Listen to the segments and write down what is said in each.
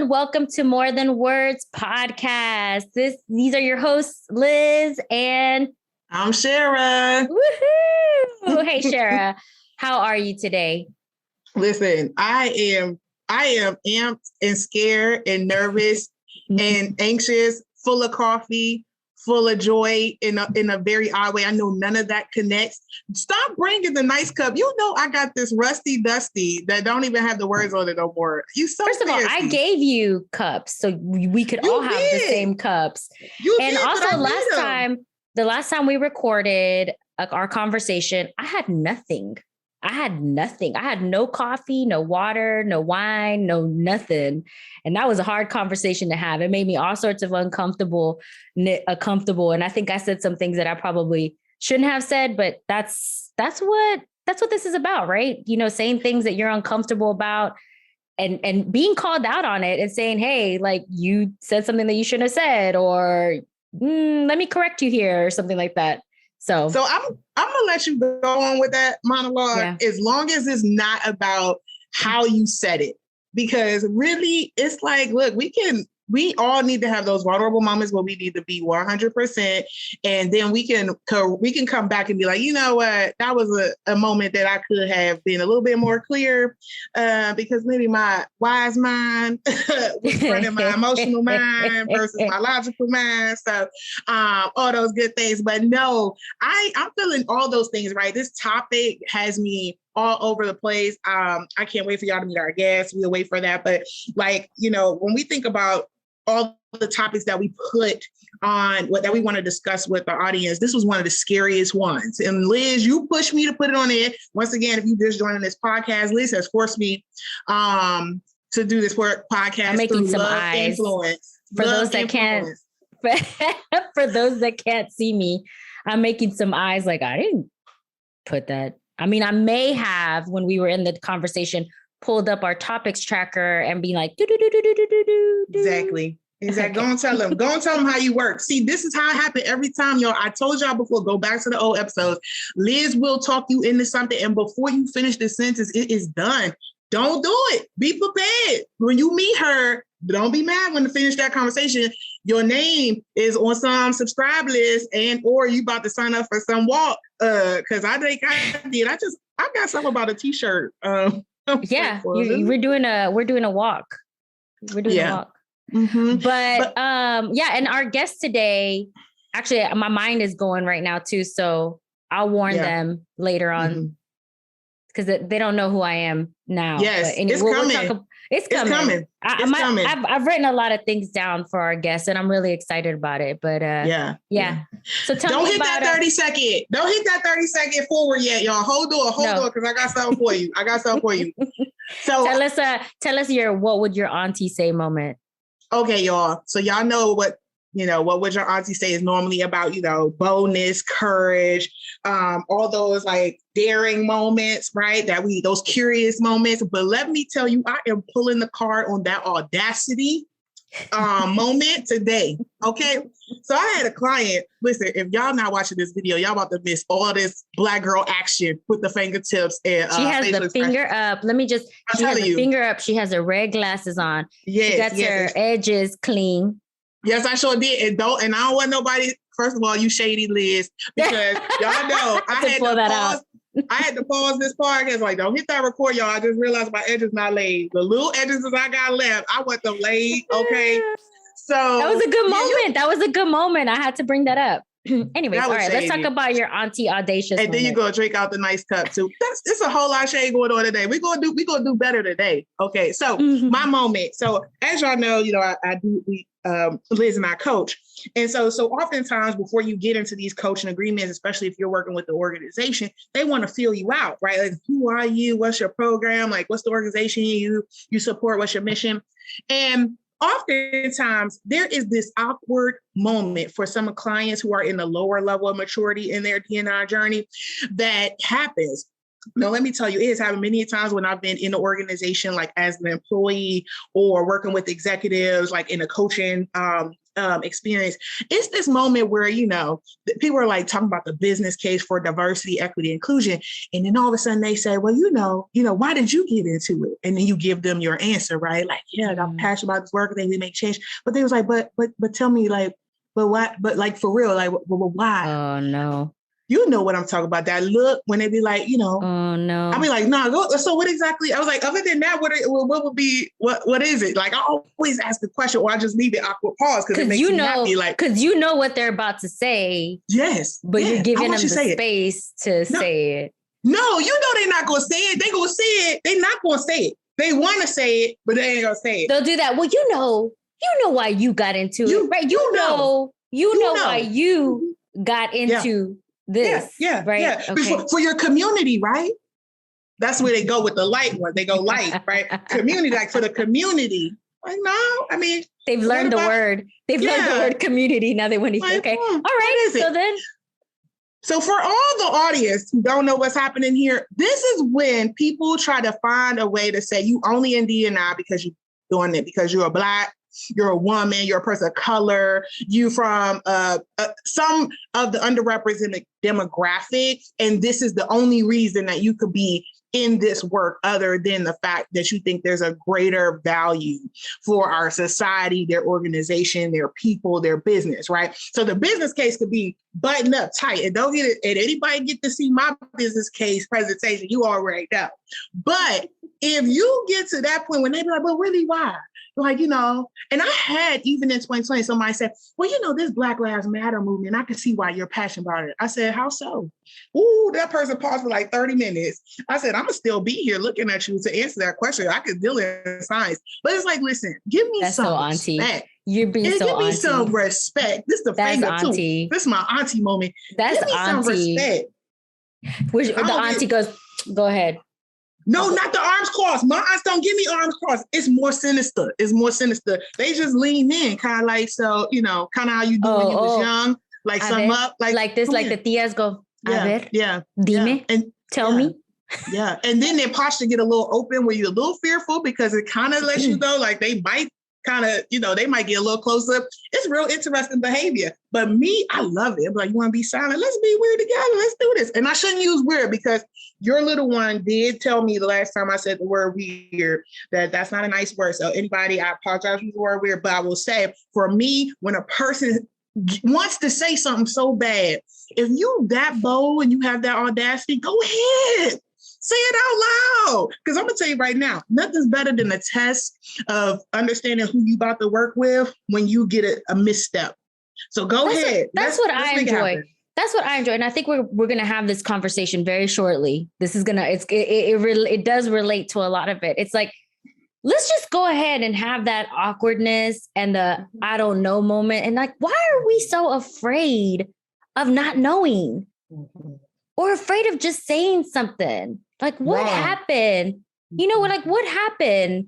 everyone. Welcome to More Than Words podcast. These are your hosts, Liz and I'm Shara. Woohoo! Hey, Shara, how are you today? Listen, I am amped and scared and nervous and anxious, full of coffee, full of joy in a very odd way. I know none of that connects. Stop bringing the nice cup. You know I got this rusty dusty that don't even have the words on it no more. You so First of all, I gave you cups so we could all have the same cups. And also the last time we recorded our conversation, I had nothing. I had no coffee, no water, no wine, no nothing. And that was a hard conversation to have. It made me all sorts of uncomfortable. And I think I said some things that I probably shouldn't have said, but that's what this is about, right? You know, saying things that you're uncomfortable about and being called out on it and saying, hey, like you said something that you shouldn't have said, or let me correct you here or something like that. So I'm gonna let you go on with that monologue as long as it's not about how you said it, because really it's like, look, we all need to have those vulnerable moments where we need to be 100%. And then we can come back and be like, you know what, that was a moment that I could have been a little bit more clear because maybe my wise mind was running my emotional mind versus my logical mind. So all those good things. But no, I'm feeling all those things, right? This topic has me all over the place. I can't wait for y'all to meet our guests. We'll wait for that. But like, you know, when we think about all the topics that we put on that we want to discuss with our audience, this was one of the scariest ones. And Liz, you pushed me to put it on there. Once again, if you just joining this podcast, Liz has forced me to do this podcast. I'm making some eyes. Influence. For those that can't see me, I'm making some eyes like I didn't put that. I mean, I may have, when we were in the conversation, pulled up our topics tracker and be like, Exactly. Okay. Go and tell them how you work. See, this is how it happened every time, y'all. I told y'all before, go back to the old episodes. Liz will talk you into something, and before you finish the sentence, it is done. Don't do it. Be prepared. When you meet her, don't be mad when to finish that conversation. Your name is on some subscribe list, or you about to sign up for some walk. Because I think I did. I got something about a t-shirt. Yeah, we're doing a walk. We're doing a walk. Mm-hmm. But and our guest today, actually, my mind is going right now too. So I'll warn them later on because they don't know who I am now. Yes, but anyway, it's coming. I've written a lot of things down for our guests, and I'm really excited about it. But So don't hit that 30 second. Don't hit that 30-second forward yet, y'all. Hold on, because I got something for you. So tell us your what would your auntie say moment. Okay, y'all. So y'all know what would your auntie say is normally about, boldness, courage, all those like daring moments, right? Those curious moments. But let me tell you, I am pulling the card on that audacity moment today. Okay. So I had a client. Listen, if y'all not watching this video, y'all about to miss all this Black girl action with the fingertips and she has the finger up. Let me just. She has the finger up. She has her red glasses on. Yes, she got her edges clean. Yes, I sure did. And I don't want nobody. First of all, you shady Liz, because y'all know I had to pause this podcast. Like, don't hit that record, y'all. I just realized my edges not laid. The little edges that I got left, I want them laid. Okay. So that was a good moment. That was a good moment. I had to bring that up. Anyways, all right, let's talk about your auntie audacious. And then you go drink out the nice cup too. It's a whole lot of shade going on today. We're gonna do better today. Okay. So my moment. So as y'all know, I do Liz and I coach. And so oftentimes before you get into these coaching agreements, especially if you're working with the organization, they want to feel you out, right? Like, who are you? What's your program? Like, what's the organization you support? What's your mission? And oftentimes there is this awkward moment for some clients who are in the lower level of maturity in their D&I journey that happens. No, let me tell you, it has happened many times when I've been in the organization, like as an employee or working with executives, like in a coaching experience. It's this moment where, people are like talking about the business case for diversity, equity, inclusion. And then all of a sudden they say, well, why did you get into it? And then you give them your answer, right? Like, yeah, I'm passionate about this work and then we make change. But they was like, but tell me, like, but why? But like, for real, like, well, why? Oh, no. You know what I'm talking about. That look when they be like, oh no. I'll be like, no, go. So what exactly? I was like, other than that, what would be, what is it? Like, I always ask the question or I just leave the awkward pause because it makes me happy. Like, because you know what they're about to say. Yes. But you're giving them the space to say it. No, they're not going to say it. They going to say it. They're not going to say it. They want to say it, but they ain't going to say it. They'll do that. Well, you know why you got into it, right? You know why you got into this. Yeah. Right. Yeah. Okay. For your community, right? That's where they go with the light one. They go light, right? Community, like for the community. Like, no, I mean. They've learned the word. They've learned the word community. Now they want to say, okay. All right. So for all the audience who don't know what's happening here, this is when people try to find a way to say you only in D&I because you're doing it, because you're a Black, you're a woman, you're a person of color, you from some of the underrepresented demographics, and this is the only reason that you could be in this work other than the fact that you think there's a greater value for our society, their organization, their people, their business, right? So the business case could be buttoned up tight, and don't get it, and anybody get to see my business case presentation, you already know. But if you get to that point when they be like, well, really, why? Like, and I had, even in 2020, somebody said, well, this Black Lives Matter movement, I can see why you're passionate about it. I said, how so? Ooh, that person paused for like 30 minutes. I said, I'm going to still be here looking at you to answer that question. I could deal in science. But it's like, listen, give me some respect. You're being so auntie. Give me some respect. This is the finger too. This is my auntie moment. That's give me auntie. Some respect. Which the auntie goes, go ahead. No, not the arms crossed. My aunts don't give me arms crossed. It's more sinister. They just lean in, kind of like, so, kind of how you do when you was young, like sum up. Like this, like the tias go, yeah. Dime, and tell me. Yeah. And then their posture get a little open where you're a little fearful because it kind of lets you know, like they might kind of, they might get a little closer. It's real interesting behavior. But me, I love it. I'm like, you want to be silent? Let's be weird together. Let's do this. And I shouldn't use weird because your little one did tell me the last time I said the word weird, that's not a nice word. So anybody, I apologize for the word weird, but I will say for me, when a person wants to say something so bad, if you that bold and you have that audacity, go ahead. Say it out loud. Because I'm going to tell you right now, nothing's better than a test of understanding who you about to work with when you get a misstep. So go ahead. That's what I enjoy. That's what I enjoy. And I think we're going to have this conversation very shortly. This is going to, it does relate to a lot of it. It's like, let's just go ahead and have that awkwardness and the I don't know moment. And like, why are we so afraid of not knowing or afraid of just saying something? Like what happened? What happened?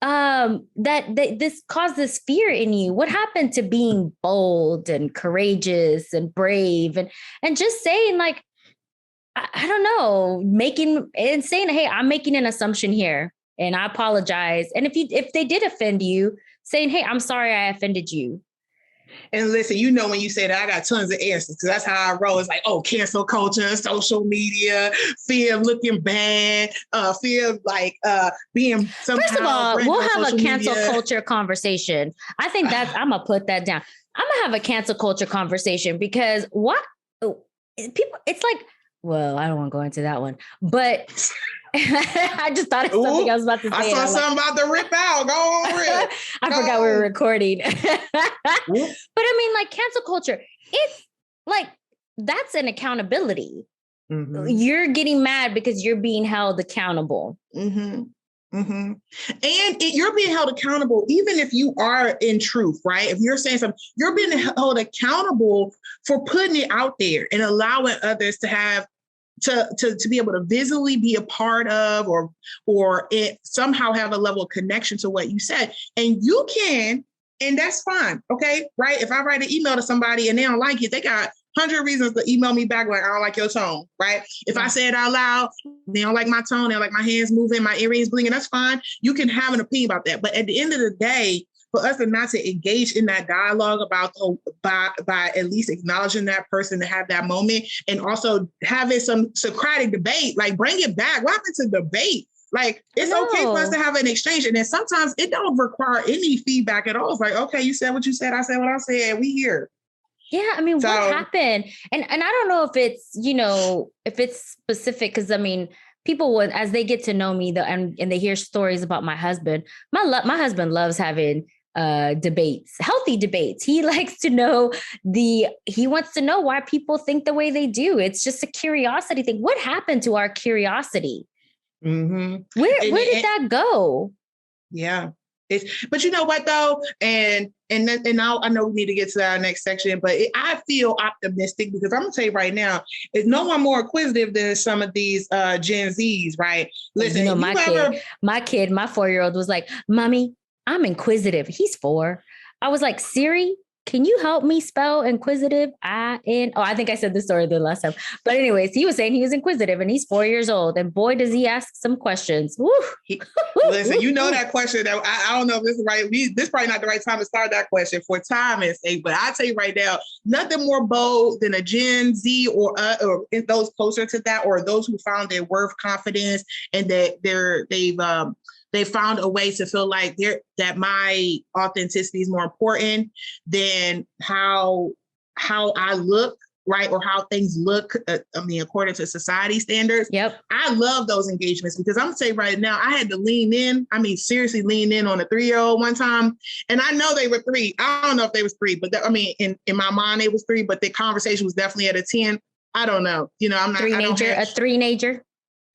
That this caused this fear in you. What happened to being bold and courageous and brave and just saying like, I don't know, saying, hey, I'm making an assumption here and I apologize. And if they did offend you, saying, hey, I'm sorry I offended you. And listen, when you say that, I got tons of answers because that's how I roll. It's like, cancel culture, social media, fear of looking bad, fear of like being somehow. First of all, we'll have a cancel culture conversation. I think I'm going to put that down. I'm going to have a cancel culture conversation because people, it's like, well, I don't want to go into that one, but I just thought of something I was about to say. I saw something about to rip out. Go on, rip. I forgot we were recording. But I mean, like cancel culture, it's like, that's an accountability. Mm-hmm. You're getting mad because you're being held accountable. Mm-hmm. Mm-hmm. And you're being held accountable, even if you are in truth, right? If you're saying something, you're being held accountable for putting it out there and allowing others to have to be able to visually be a part of or it somehow have a level of connection to what you said. And you can, and that's fine. Okay. Right. If I write an email to somebody and they don't like it, they got 100 reasons to email me back like, I don't like your tone. Right. If I say it out loud, they don't like my tone, they don't like my hands moving, my earrings blinking, that's fine. You can have an opinion about that. But at the end of the day, for us to not to engage in that dialogue about by at least acknowledging that person to have that moment, and also having some Socratic debate, like bring it back. What happened to debate? Like, it's okay for us to have an exchange. And then sometimes it don't require any feedback at all. It's like, okay, you said what you said, I said what I said, we here. Yeah, I mean, what happened? And I don't know if it's, if it's specific, because I mean, people would, as they get to know me and they hear stories about my husband, my husband loves having debates, healthy debates. He likes to know he wants to know why people think the way they do. It's just a curiosity thing. What happened to our curiosity? Mm-hmm. Where did that go? Yeah. But you know what though? And now I know we need to get to our next section, but I feel optimistic because I'm gonna tell you right now, is no one more inquisitive than some of these Gen Zs, right? Listen, my 4-year-old was like, "Mommy, I'm inquisitive." He's 4. I was like, "Siri, can you help me spell inquisitive? I think I said this story the last time. But anyways, he was saying he was inquisitive and he's 4 years old. And boy, does he ask some questions. Listen, you know that question that I don't know if this is right. This is probably not the right time to start that question for time and sake. But I tell you right now, nothing more bold than a Gen Z or those closer to that, or those who found their worth, confidence, and that they found a way to feel like that my authenticity is more important than how I look, right? Or how things look, according to society standards. Yep. I love those engagements because I'm gonna say right now, I had to lean in. I mean, seriously lean in on a 3-year-old one time. And I know they were 3. I don't know if they was 3, but in my mind, it was 3, but the conversation was definitely at a 10. I don't know. I'm not a three-nager.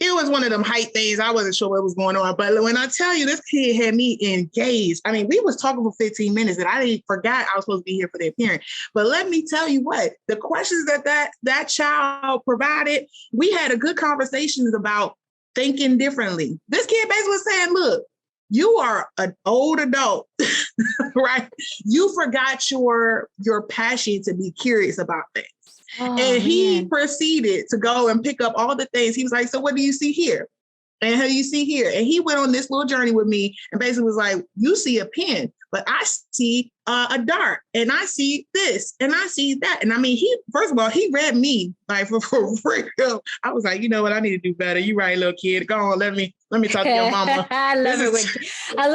It was one of them height things. I wasn't sure what was going on. But when I tell you, this kid had me engaged. I mean, we was talking for 15 minutes and I forgot I was supposed to be here for their parent. But let me tell you what, the questions that child provided, we had a good conversations about thinking differently. This kid basically was saying, look, you are an old adult, right? You forgot your passion to be curious about things. Oh, and he proceeded to go and pick up all the things. He was like, so what do you see here? And how do you see here? And he went on this little journey with me and basically was like, you see a pen, but I see a dart and I see this and I see that. And I mean, first of all, he read me like for real. I was like, you know what? I need to do better. You right, little kid. Go on. Let me talk to your mama. I love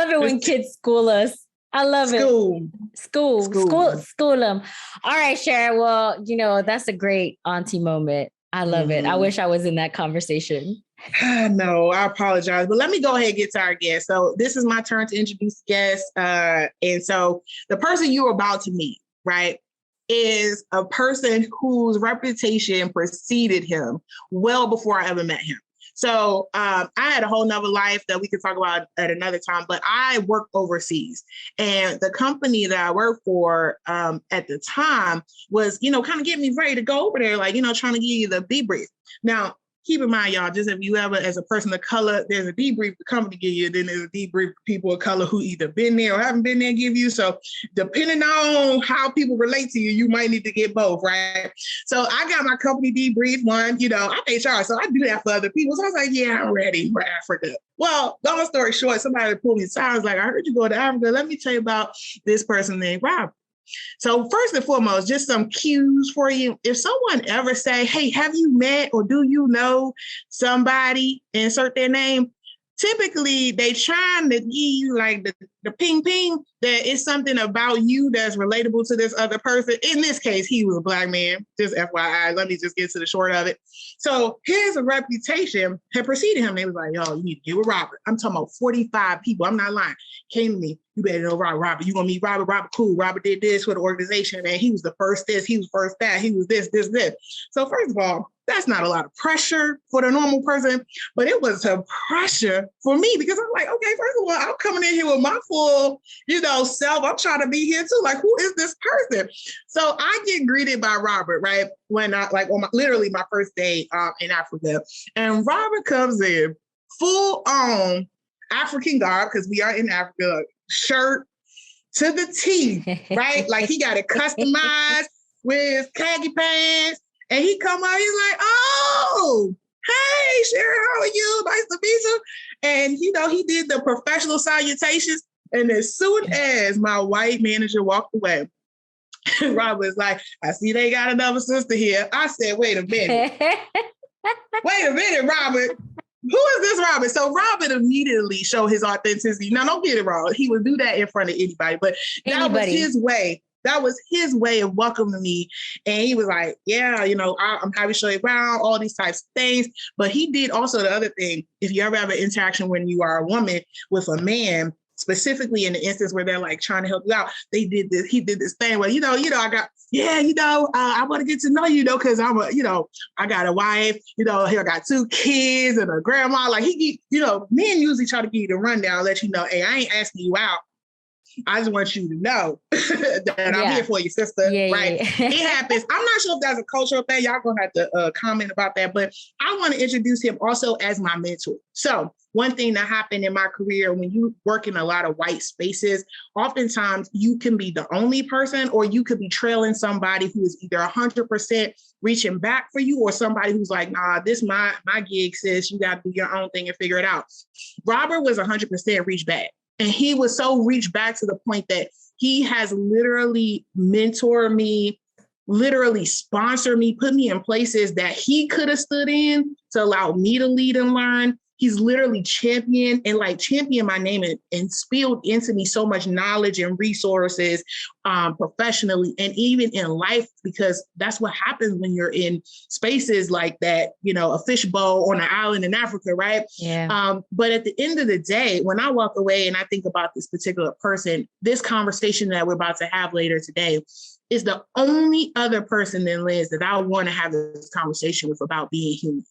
it when kids school us. I love it. School them. All right, Sharon. Well, that's a great auntie moment. I love it. I wish I was in that conversation. No, I apologize. But let me go ahead and get to our guest. So this is my turn to introduce the guest. And so the person you're about to meet, right, is a person whose reputation preceded him well before I ever met him. So I had a whole nother life that we could talk about at another time, but I worked overseas. And the company that I worked for at the time was, kind of getting me ready to go over there, like, trying to give you the debrief. Now, keep in mind, y'all, just if you ever, as a person of color, there's a debrief the company give you, then there's a debrief people of color who either been there or haven't been there give you. So depending on how people relate to you, you might need to get both, right? So I got my company debrief one, I'm HR, so I do that for other people. So I was like, yeah, I'm ready for Africa. Well, long story short, somebody pulled me aside. I was like, I heard you go to Africa. Let me tell you about this person named Robert. So first and foremost, just some cues for you. If someone ever say, hey, have you met or do you know somebody, insert their name, typically they trying to give you like the ping ping that it's something about you that's relatable to this other person. In this case, he was a Black man, just FYI. Let me just get to the short of it. So his reputation had preceded him. They was like, yo, you need to get with Robert. I'm talking about 45 people. I'm not lying. Came to me. You better know Robert. You gonna meet Robert. Robert cool. Robert did this for the organization, man. He was the first this. He was first that. He was this. So first of all, that's not a lot of pressure for the normal person, but it was some pressure for me because I'm like, okay, first of all, I'm coming in here with my full, self. I'm trying to be here too. Like, who is this person? So I get greeted by Robert, right? When I on literally my first day in Africa, and Robert comes in full on African garb because we are in Africa, shirt to the T, right? Like he got it customized with his khaki pants. And he come out, he's like, oh, hey, Sharon, how are you? Nice to meet you. And, he did the professional salutations. And as soon as my white manager walked away, Rob was like, I see they got another sister here. I said, wait a minute. Wait a minute, Robert. Who is this Robert? So Robert immediately showed his authenticity. Now, don't get it wrong. He would do that in front of anybody, but that was his way. That was his way of welcoming me. And he was like, yeah, you know, I'm happy to show you around, all these types of things. But he did also the other thing. If you ever have an interaction when you are a woman with a man, specifically in the instance where they're like trying to help you out, he did this thing where, I want to get to know you, because I got a wife, I got 2 kids and a grandma. Like men usually try to give you the rundown, let you know, hey, I ain't asking you out. I just want you to know that I'm here for you, sister. Right? Yeah. It happens. I'm not sure if that's a cultural thing. Y'all gonna have to comment about that. But I want to introduce him also as my mentor. So one thing that happened in my career, when you work in a lot of white spaces, oftentimes you can be the only person, or you could be trailing somebody who is either 100% reaching back for you, or somebody who's like, nah, this my gig, sis. You got to do your own thing and figure it out. Robert was 100% reach back. And he was so reached back to the point that he has literally mentored me, literally sponsored me, put me in places that he could have stood in to allow me to lead and learn. He's literally championed my name and spilled into me so much knowledge and resources professionally and even in life, because that's what happens when you're in spaces like that, a fishbowl on an island in Africa, right? Yeah. But at the end of the day, when I walk away and I think about this particular person, this conversation that we're about to have later today is the only other person than Liz that I want to have this conversation with about being human.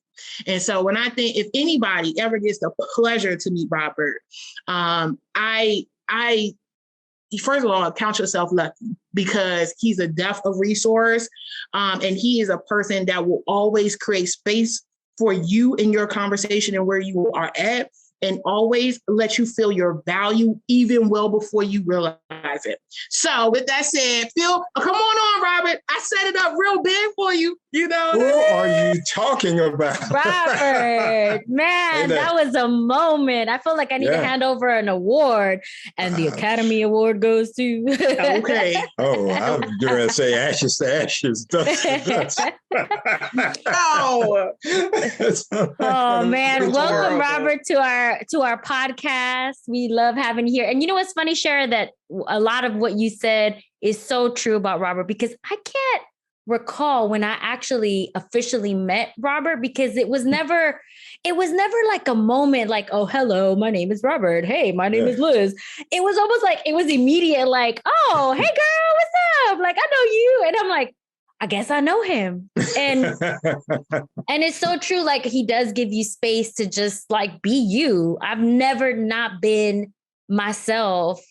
And so when I think if anybody ever gets the pleasure to meet Robert, I first of all, count yourself lucky, because he's a depth of resource. And he is a person that will always create space for you in your conversation and where you are at, and always let you feel your value even well before you realize it. So with that said, Phil, come on, Robert. I set it up real big for you. Who are you talking about? Robert, man, that was a moment. I feel like I need to hand over an award, and the Academy Award goes to. Okay. Oh, I'm going to say ashes to ashes. Oh man, welcome, Robert, to our podcast. We love having you here. And you know what's funny, Shara, that a lot of what you said is so true about Robert, because I can't recall when I actually officially met Robert, because it was never like a moment like, oh, hello, my name is Robert. Hey, my name is Liz. It was almost like it was immediate, like, oh, hey girl, what's up? Like, I know you. And I'm like, I guess I know him. And and it's so true. Like, he does give you space to just like be you. I've never not been myself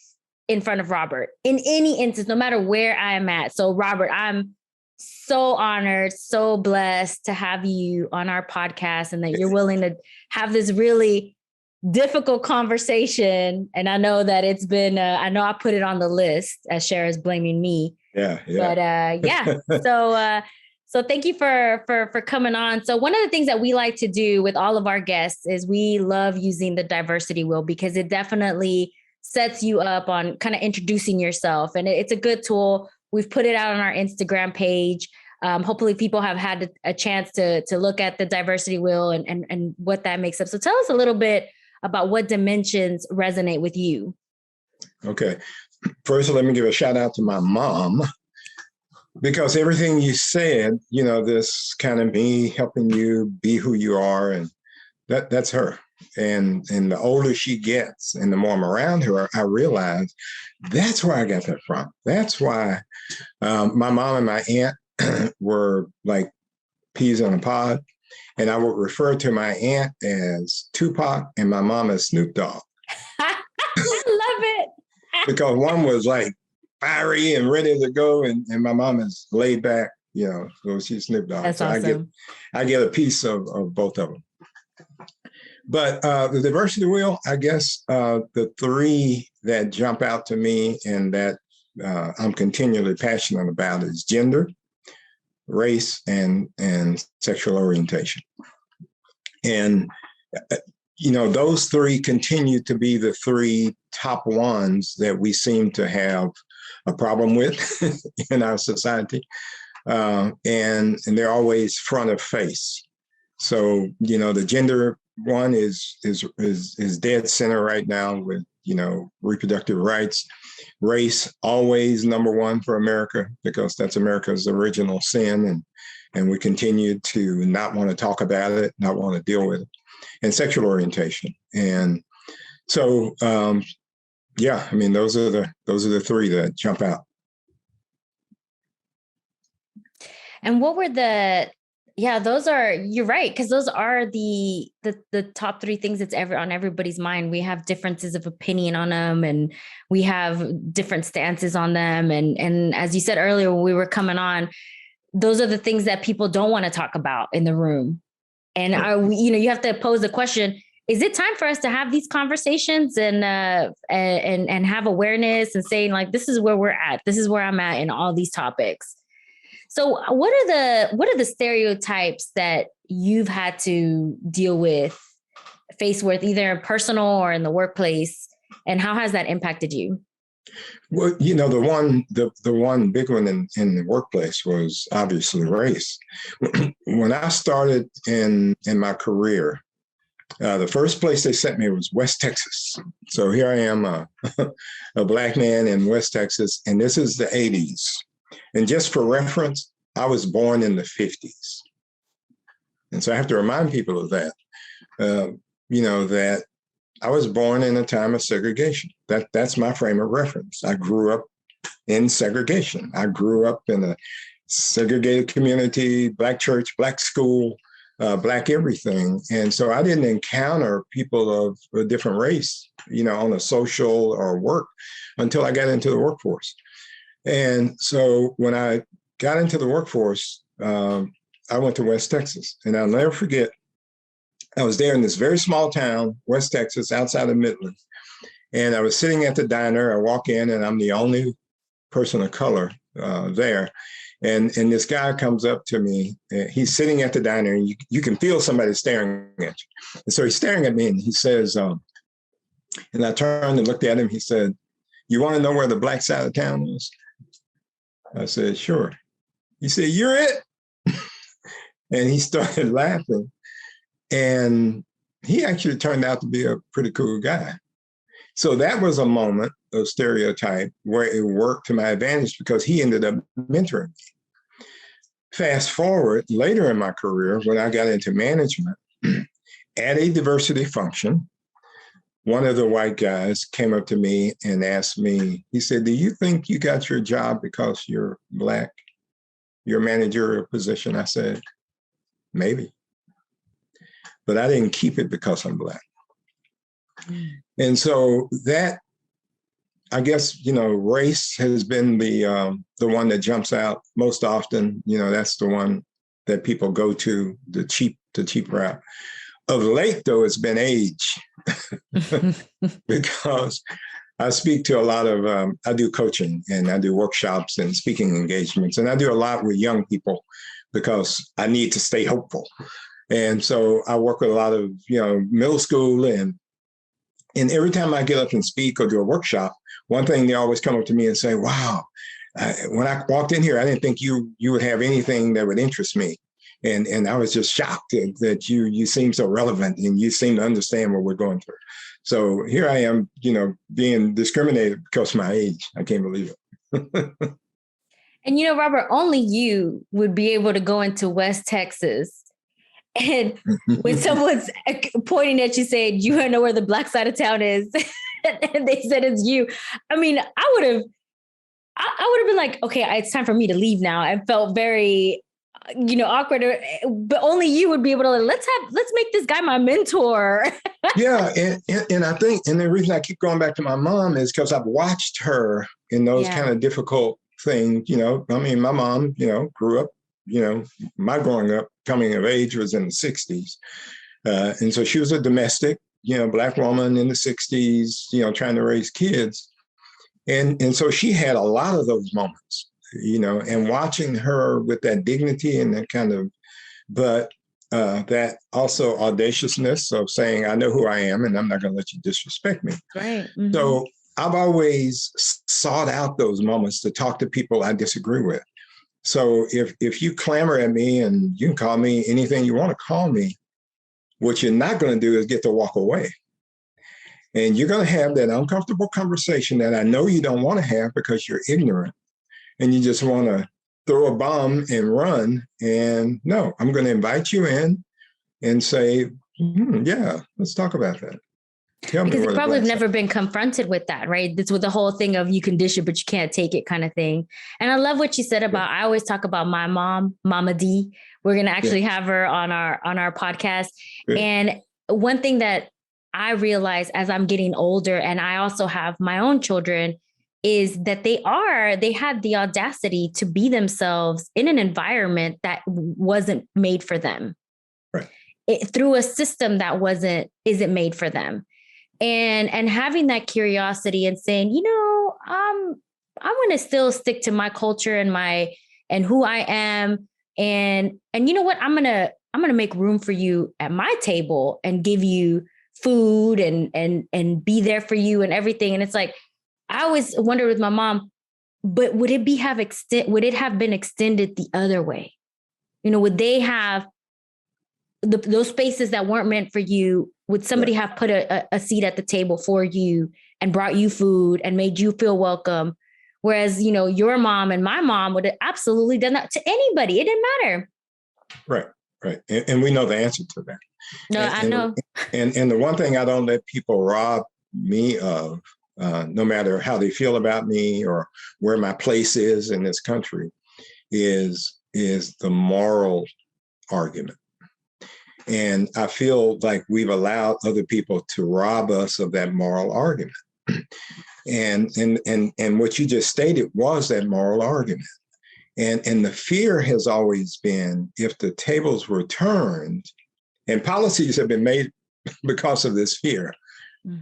in front of Robert in any instance, no matter where I'm at. So Robert, I'm so honored, so blessed to have you on our podcast, and that you're willing to have this really difficult conversation. And I know that it's been, I know I put it on the list, as Shara's blaming me. Yeah. But so thank you for coming on. So one of the things that we like to do with all of our guests is we love using the diversity wheel, because it definitely sets you up on kind of introducing yourself. And it's a good tool. We've put it out on our Instagram page. Hopefully people have had a chance to look at the diversity wheel and what that makes up. So tell us a little bit about what dimensions resonate with you. Okay. First, let me give a shout out to my mom, because everything you said, this kind of me helping you be who you are, and that's her. And the older she gets and the more I'm around her, I realize that's where I got that from. That's why my mom and my aunt were like peas in a pod. And I would refer to my aunt as Tupac and my mom as Snoop Dogg. I love it. Because one was like fiery and ready to go, and my mom is laid back, so she's Snoop Dogg. That's so awesome. I get a piece of both of them. But the diversity wheel, I guess the 3 that jump out to me and that I'm continually passionate about is gender, race, and sexual orientation. And those three continue to be the three top ones that we seem to have a problem with in our society. And they're always front of face. So, the gender one is dead center right now with, reproductive rights. Race, always number one for America, because that's America's original sin. And we continue to not want to talk about it, not want to deal with it. And sexual orientation. And so, those are the three that jump out. And what were those are, you're right, because those are the top three things that's on everybody's mind. We have differences of opinion on them, and we have different stances on them. And as you said earlier, when we were coming on, those are the things that people don't want to talk about in the room. And you have to pose the question, is it time for us to have these conversations and have awareness and saying, like, this is where we're at. This is where I'm at in all these topics. So what are the stereotypes that you've had to face with either in personal or in the workplace, and how has that impacted you? Well, the one big one in the workplace was obviously race. When I started in my career, the first place they sent me was West Texas. So here I am, a Black man in West Texas, and this is the 80s. And just for reference, I was born in the 50s. And so I have to remind people of that, that I was born in a time of segregation. That's my frame of reference. I grew up in segregation. I grew up in a segregated community, Black church, Black school, Black everything. And so I didn't encounter people of a different race, on a social or work until I got into the workforce. And so when I got into the workforce, I went to West Texas. And I'll never forget, I was there in this very small town, West Texas, outside of Midland. And I was sitting at the diner. I walk in, and I'm the only person of color there. And this guy comes up to me. He's sitting at the diner, and you can feel somebody staring at you. And so he's staring at me, and he says, and I turned and looked at him. He said, "You want to know where the Black side of town is?" I said, "Sure." He said, "You're it." And he started laughing. And he actually turned out to be a pretty cool guy. So that was a moment of stereotype where it worked to my advantage because he ended up mentoring me. Fast forward later in my career, when I got into management, at a diversity function, one of the white guys came up to me and asked me, he said, "Do you think you got your job because you're Black, your managerial position?" I said, "Maybe. But I didn't keep it because I'm Black." And so that, I guess, race has been the one that jumps out most often. That's the one that people go to, the cheap route. Of late, though, it's been age, because I speak to a lot of, I do coaching and I do workshops and speaking engagements, and I do a lot with young people because I need to stay hopeful. And so I work with a lot of, middle school, and every time I get up and speak or do a workshop, one thing they always come up to me and say, "Wow, when I walked in here, I didn't think you would have anything that would interest me." And I was just shocked that you seem so relevant and you seem to understand what we're going through. So here I am, being discriminated because of my age. I can't believe it. And, Robert, only you would be able to go into West Texas, and when someone's pointing at you saying, "You want to know where the Black side of town is?" and they said it's you. I mean, I would have been like, "Okay, it's time for me to leave now." I felt very, awkward, but only you would be able to, let's make this guy my mentor. Yeah. And I think, and the reason I keep going back to my mom is because I've watched her in those kind of difficult things. I mean, my mom, grew up, my growing up, coming of age was in the 60s. And so she was a domestic, Black woman in the 60s, trying to raise kids. And so she had a lot of those moments, and watching her with that dignity and that kind of, but that also audaciousness of saying, I know who I am and I'm not going to let you disrespect me. Right. Mm-hmm. So I've always sought out those moments to talk to people I disagree with. So if you clamor at me, and you can call me anything you want to call me, what you're not going to do is get to walk away. And you're going to have that uncomfortable conversation that I know you don't want to have because you're ignorant and you just want to throw a bomb and run. And no, I'm going to invite you in and say, yeah, let's talk about that. Because you probably have never been confronted with that, right? This was the whole thing of you can dish it, but you can't take it kind of thing. And I love what you said about, I always talk about my mom, Mama D. We're going to actually have her on our podcast. And one thing that I realize as I'm getting older, and I also have my own children, is that they had the audacity to be themselves in an environment that wasn't made for them. Right. Through a system that isn't made for them. And having that curiosity and saying, I want to still stick to my culture and who I am. And you know what? I'm going to make room for you at my table and give you food and be there for you and everything. And it's like, I always wondered with my mom, but would it have been extended the other way? Would they have those spaces that weren't meant for you? Would somebody have put a seat at the table for you and brought you food and made you feel welcome? Whereas, your mom and my mom would have absolutely done that to anybody. It didn't matter. Right. And we know the answer to that. No, I know. And the one thing I don't let people rob me of, no matter how they feel about me or where my place is in this country, is the moral argument. And I feel like we've allowed other people to rob us of that moral argument. And what you just stated was that moral argument. And the fear has always been, if the tables were turned, and policies have been made because of this fear,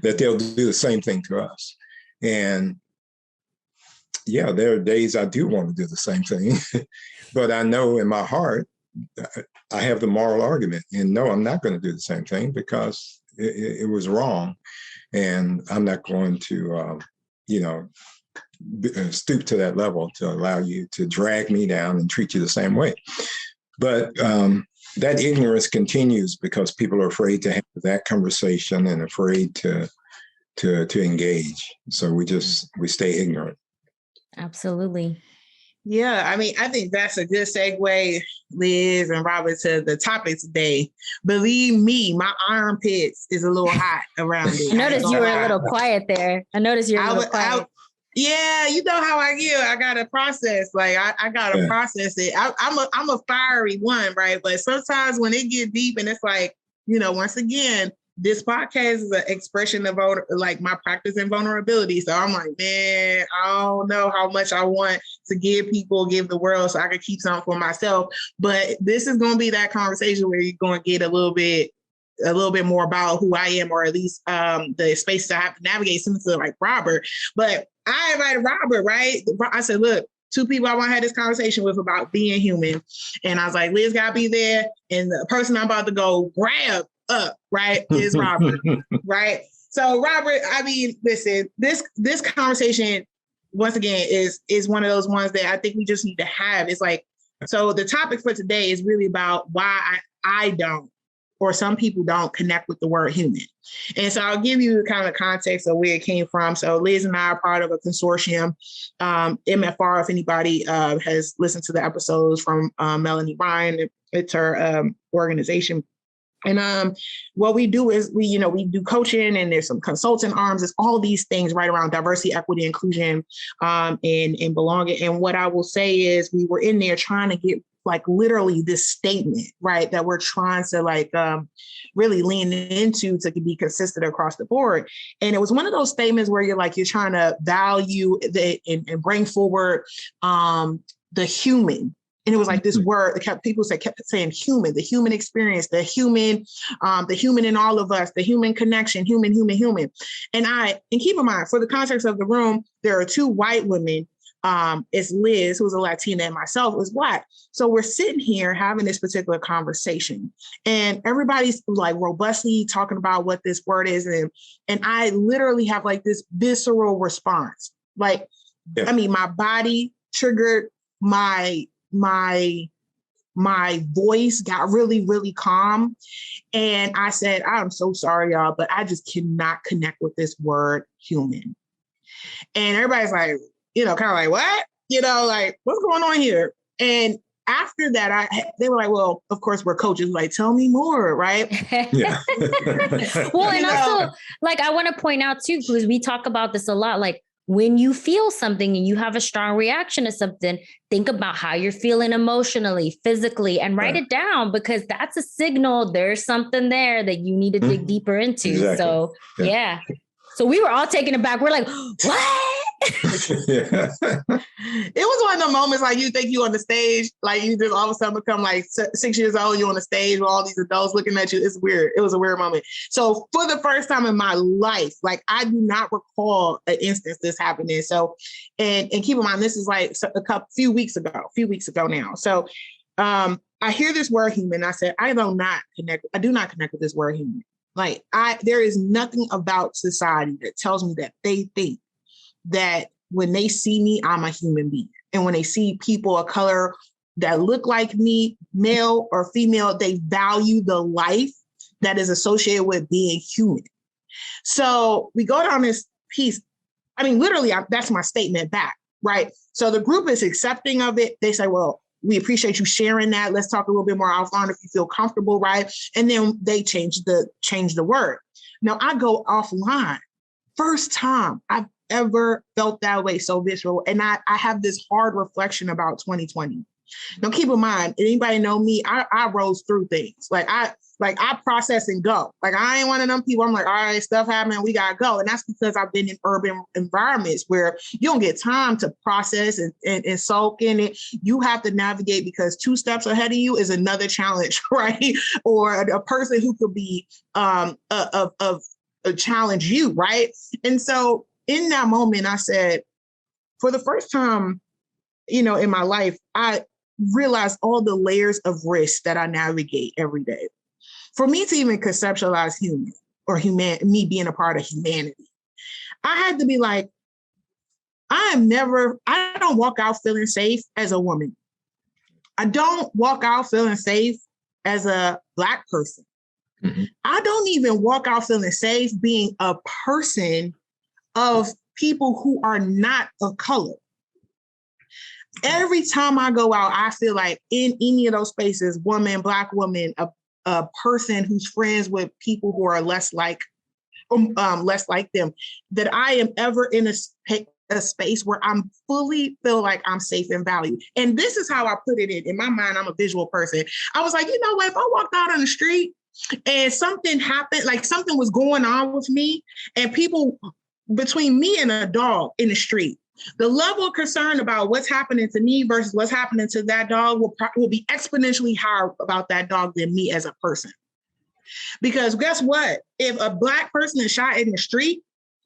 that they'll do the same thing to us. And yeah, there are days I do want to do the same thing, but I know in my heart, I have the moral argument, and no, I'm not going to do the same thing because it was wrong. And I'm not going to, stoop to that level to allow you to drag me down and treat you the same way. But that ignorance continues because people are afraid to have that conversation and afraid to engage. So we stay ignorant. Absolutely. Yeah, I mean, I think that's a good segue, Liz and Robert, to the topic today. Believe me, my armpits is a little hot around it. I noticed you were a little quiet there. Quiet. Yeah, you know how I get. I gotta process. Like I gotta process it. I'm a fiery one, right? But sometimes when it get deep, and it's like, once again, this podcast is an expression of like my practice in vulnerability. So I'm like, man, I don't know how much I want to give the world so I can keep something for myself. But this is going to be that conversation where you're going to get a little bit more about who I am, or at least the spaces I have to navigate, similar to like Robert. But I invited Robert, right? I said, look, two people I want to have this conversation with about being human. And I was like, Liz got to be there. And the person I'm about to go grab up, right, is Robert, right? So Robert, I mean, listen, this conversation, once again, is one of those ones that I think we just need to have. It's like, so the topic for today is really about why I don't, or some people don't connect with the word human. And so I'll give you kind of context of where it came from. So Liz and I are part of a consortium, MFR, if anybody has listened to the episodes from Melanie Bryan, it's her organization. And what we do is we do coaching, and there's some consulting arms. It's all these things right around diversity, equity, inclusion, and belonging. And what I will say is we were in there trying to get like literally this statement, right, that we're trying to like really lean into to be consistent across the board. And it was one of those statements where you're trying to value and bring forward the human. And it was like this word that people kept saying human, the human experience, the human in all of us, the human connection, human. And keep in mind, for the context of the room, there are two white women It's Liz, who's a Latina, and myself was Black. So we're sitting here having this particular conversation, and everybody's like robustly talking about what this word is. And I literally have like this visceral response. Like, I mean, my body triggered, my voice got really, really calm. And I said, I'm so sorry, y'all, but I just cannot connect with this word human. And everybody's like, kind of like, what? Like, what's going on here? And after that, they were like, well, of course, we're coaches. Like, tell me more, right? Yeah. Well, and also, like, I want to point out too, because we talk about this a lot, like, when you feel something and you have a strong reaction to something, think about how you're feeling emotionally, physically, and write it down, because that's a signal there's something there that you need to dig deeper into. Exactly. So, yeah. So we were all taken aback. We're like, what? It was one of the moments like you think you on the stage, like you just all of a sudden become like 6 years old, you're on the stage with all these adults looking at you. It's weird. It was a weird moment. So for the first time in my life, like I do not recall an instance this happening. So, and keep in mind, this is like a few weeks ago now. So I hear this word human. I said, I do not connect with this word human. Like there is nothing about society that tells me that they think that when they see me, I'm a human being. And when they see people of color that look like me, male or female, they value the life that is associated with being human. So we go down this piece. I mean, literally, that's my statement back, right? So the group is accepting of it. They say, well, we appreciate you sharing that. Let's talk a little bit more offline if you feel comfortable, right? And then they change the word. Now I go offline. First time I've ever felt that way, so visceral. And I have this hard reflection about 2020. Now keep in mind, anybody know me, I rose through things. Like I process and go. Like I ain't one of them people. I'm like, all right, stuff happening, we gotta go. And that's because I've been in urban environments where you don't get time to process and soak in it. You have to navigate because 2 steps ahead of you is another challenge, right? Or a person who could be challenge you, right? And so in that moment, I said, for the first time, in my life, I realized all the layers of risk that I navigate every day. For me to even conceptualize human or me being a part of humanity, I had to be like, I don't walk out feeling safe as a woman. I don't walk out feeling safe as a Black person. Mm-hmm. I don't even walk out feeling safe being a person of people who are not of color. Every time I go out, I feel like in any of those spaces, woman, Black woman, a person who's friends with people who are less like them, that I am ever in a space where I'm fully feel like I'm safe and valued. And this is how I put it in my mind. I'm a visual person. I was like, you know what? If I walked out on the street and something happened, like something was going on with me, and people between me and a dog in the street, the level of concern about what's happening to me versus what's happening to that dog will be exponentially higher about that dog than me as a person. Because guess what? If a Black person is shot in the street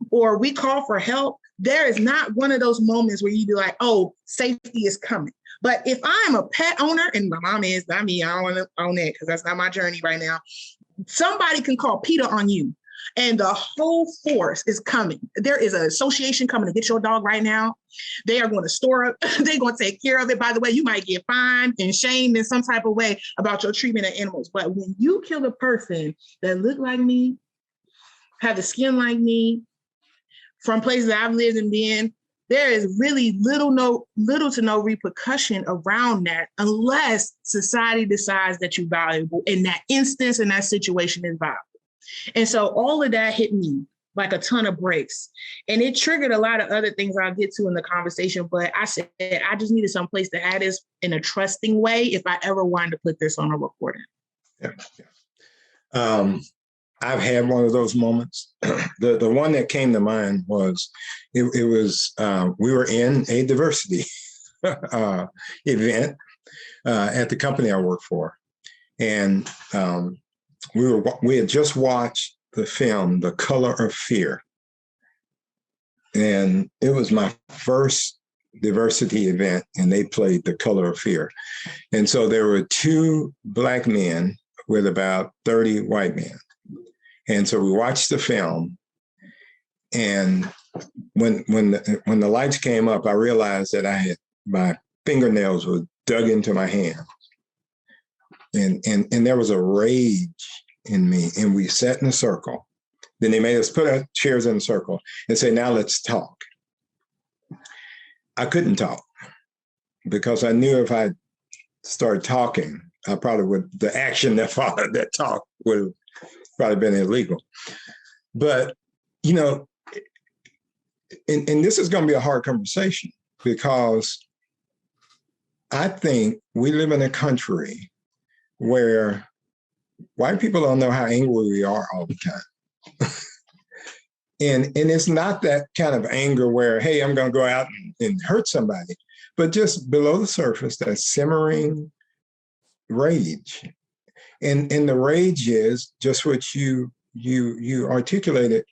or we call for help, there is not one of those moments where you be like, oh, safety is coming. But if I'm a pet owner, and my mom is, not me, I don't want to own it because that's not my journey right now. Somebody can call PETA on you. And the whole force is coming. There is an association coming to get your dog right now. They are going to store it. They're going to take care of it. By the way, you might get fined and shamed in some type of way about your treatment of animals. But when you kill a person that look like me, have the skin like me, from places that I've lived and been, there is really little to no repercussion around that unless society decides that you're valuable. In that instance, in that situation is valuable. And so all of that hit me like a ton of bricks. And it triggered a lot of other things I'll get to in the conversation. But I said, I just needed some place to add this in a trusting way if I ever wanted to put this on a recording. Yeah. I've had one of those moments. The one that came to mind was, it was, we were in a diversity event at the company I work for. And we had just watched the film, The Color of Fear. And it was my first diversity event, and they played The Color of Fear. And so there were 2 Black men with about 30 white men. And so we watched the film, and when the lights came up, I realized that my fingernails were dug into my hand. And there was a rage in me, and we sat in a circle. Then they made us put our chairs in a circle and say, now let's talk. I couldn't talk because I knew if I started talking, I probably would, the action that followed that talk would have probably been illegal. But, you know, and this is going to be a hard conversation because I think we live in a country where white people don't know how angry we are all the time. And it's not that kind of anger where, hey, I'm going to go out and hurt somebody, but just below the surface, that simmering rage. And the rage is just what you articulated.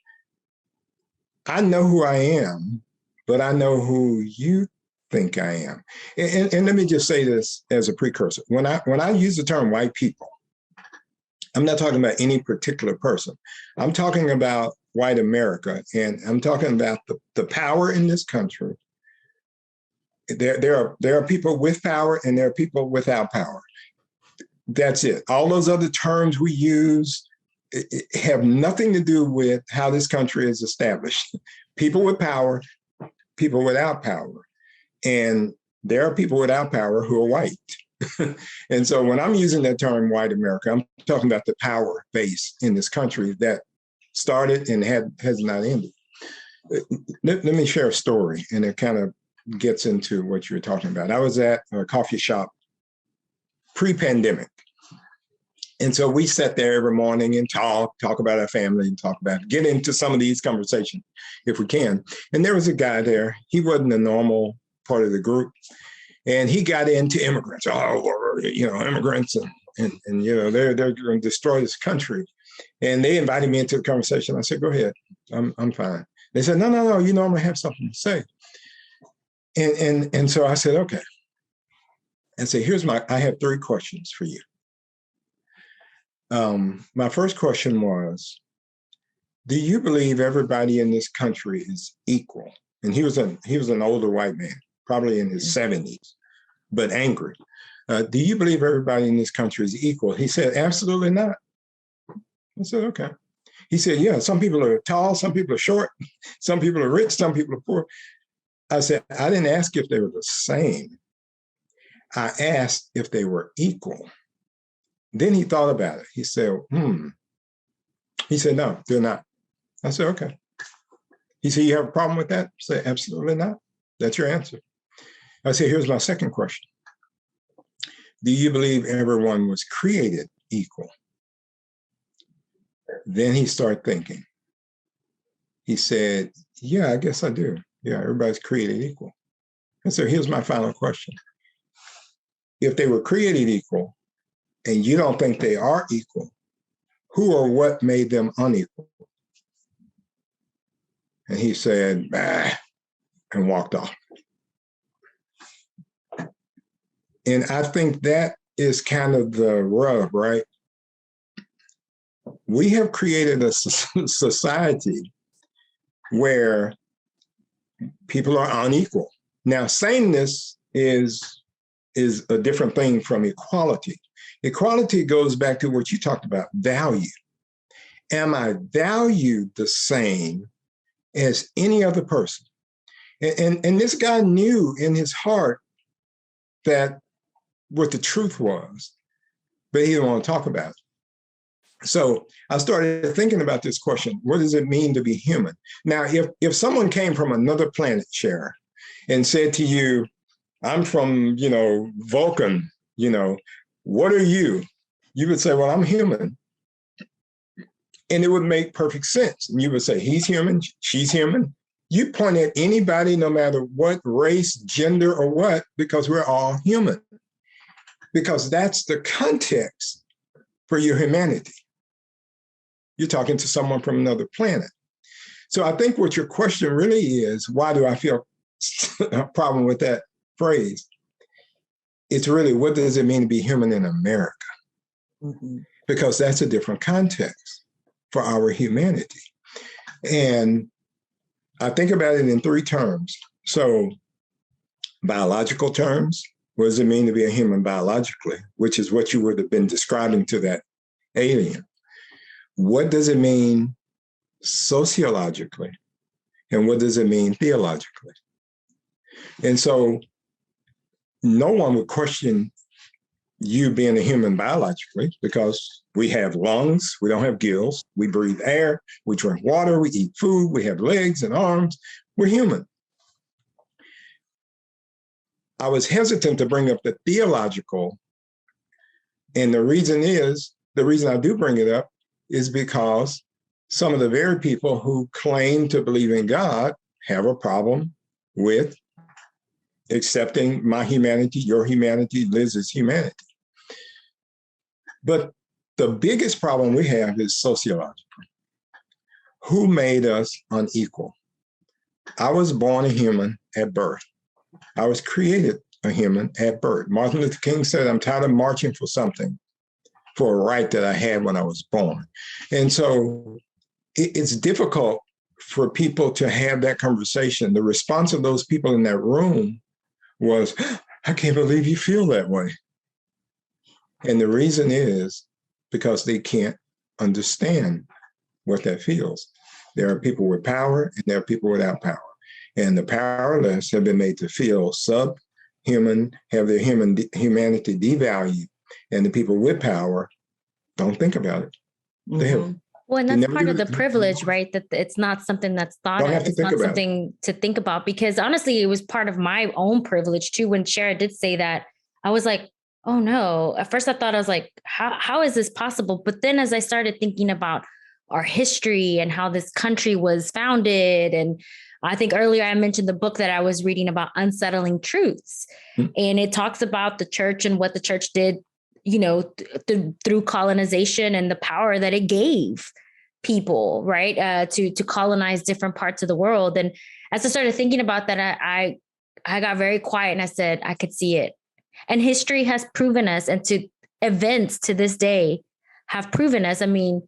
I know who I am, but I know who you think I am. And let me just say this as a precursor. When I use the term white people, I'm not talking about any particular person. I'm talking about white America, and I'm talking about the power in this country. There are people with power and there are people without power. That's it. All those other terms we use have nothing to do with how this country is established. People with power, people without power. And there are people without power who are white. And so when I'm using that term white America, I'm talking about the power base in this country that started and has not ended. Let me share a story, and it kind of gets into what you're talking about. I was at a coffee shop pre-pandemic. And so we sat there every morning and talk about our family and get into some of these conversations if we can. And there was a guy there. He wasn't a normal part of the group. And he got into immigrants. Oh, immigrants and they're going to destroy this country. And they invited me into the conversation. I said, go ahead. I'm fine. They said, no, I'm going to have something to say. And so I said, okay. And so I have 3 questions for you. My first question was, do you believe everybody in this country is equal? And he was an older white man, probably in his 70s, but angry. Do you believe everybody in this country is equal? He said, absolutely not. I said, okay. He said, yeah, some people are tall, some people are short, some people are rich, some people are poor. I said, I didn't ask if they were the same. I asked if they were equal. Then he thought about it. He said, He said, no, they're not. I said, okay. He said, you have a problem with that? I said, absolutely not. That's your answer. I said, here's my second question. Do you believe everyone was created equal? Then he started thinking. He said, yeah, I guess I do. Yeah, everybody's created equal. And so here's my final question. If they were created equal, and you don't think they are equal, who or what made them unequal? And he said, bah, and walked off. And I think that is kind of the rub, right? We have created a society where people are unequal. Now, sameness is a different thing from equality. Equality goes back to what you talked about, value. Am I valued the same as any other person? And this guy knew in his heart that what the truth was, but he didn't want to talk about it. So I started thinking about this question: what does it mean to be human? Now, if someone came from another planet, Cher, and said to you, I'm from, Vulcan, what are you? You would say, well, I'm human. And it would make perfect sense. And you would say, he's human, she's human. You point at anybody, no matter what race, gender, or what, because we're all human. Because that's the context for your humanity. You're talking to someone from another planet. So I think what your question really is, why do I feel problem with that phrase. It's really, what does it mean to be human in America? Mm-hmm. Because that's a different context for our humanity. And I think about it in three terms. So biological terms, what does it mean to be a human biologically, which is what you would have been describing to that alien? What does it mean sociologically? And what does it mean theologically? And so no one would question you being a human biologically, because we have lungs, we don't have gills, we breathe air, we drink water, we eat food, we have legs and arms, we're human. I was hesitant to bring up the theological, and the reason I do bring it up is because some of the very people who claim to believe in God have a problem with accepting my humanity, your humanity, Liz's humanity. But the biggest problem we have is sociological. Who made us unequal? I was born a human at birth. I was created a human at birth. Martin Luther King said, I'm tired of marching for something, for a right that I had when I was born. And so it's difficult for people to have that conversation. The response of those people in that room was, I can't believe you feel that way. And the reason is because they can't understand what that feels. There are people with power and there are people without power. And the powerless have been made to feel subhuman, have their humanity devalued. And the people with power don't think about it. They have, well, and that's part of the privilege, right? That it's not something that's thought of. It's not something to think about, because honestly, it was part of my own privilege too. When Shara did say that, I was like, oh no. At first I thought, I was like, how is this possible? But then as I started thinking about our history and how this country was founded, and I think earlier I mentioned the book that I was reading about Unsettling Truths. Mm-hmm. And it talks about the church and what the church did, you know, through colonization and the power that it gave people, right, to colonize different parts of the world. And as I started thinking about that, I got very quiet and I said, I could see it. And history has proven us, and to events to this day have proven us. I mean,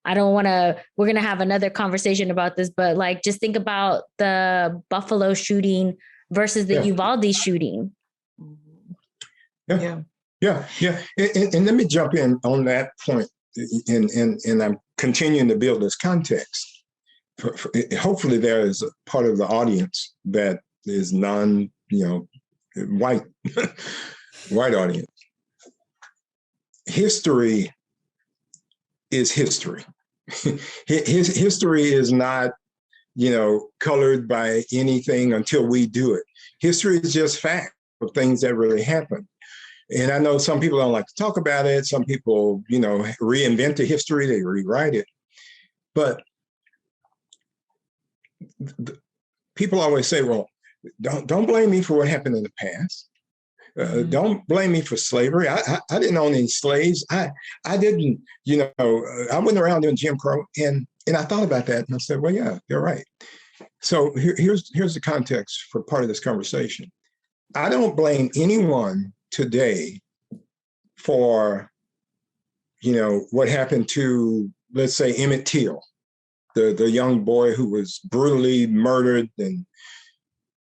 we're going to have another conversation about this, but like, just think about the Buffalo shooting versus the Uvalde shooting. Yeah. And let me jump in on that point. And I'm continuing to build this context. Hopefully there is a part of the audience that is white audience. History is history. His history is not, colored by anything until we do it. History is just fact of things that really happen. And I know some people don't like to talk about it. Some people, reinvent the history, they rewrite it. But people always say, well, don't blame me for what happened in the past. Don't blame me for slavery. I didn't own any slaves. I didn't, I went around doing Jim Crow, and I thought about that, and I said, well, yeah, you're right. So here's the context for part of this conversation. I don't blame anyone today for, what happened to, let's say, Emmett Till, the young boy who was brutally murdered, and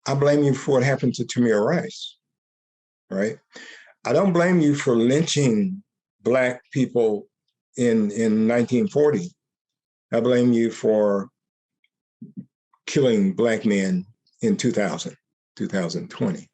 I blame you for what happened to Tamir Rice. Right? I don't blame you for lynching Black people in 1940. I blame you for killing Black men in 2020.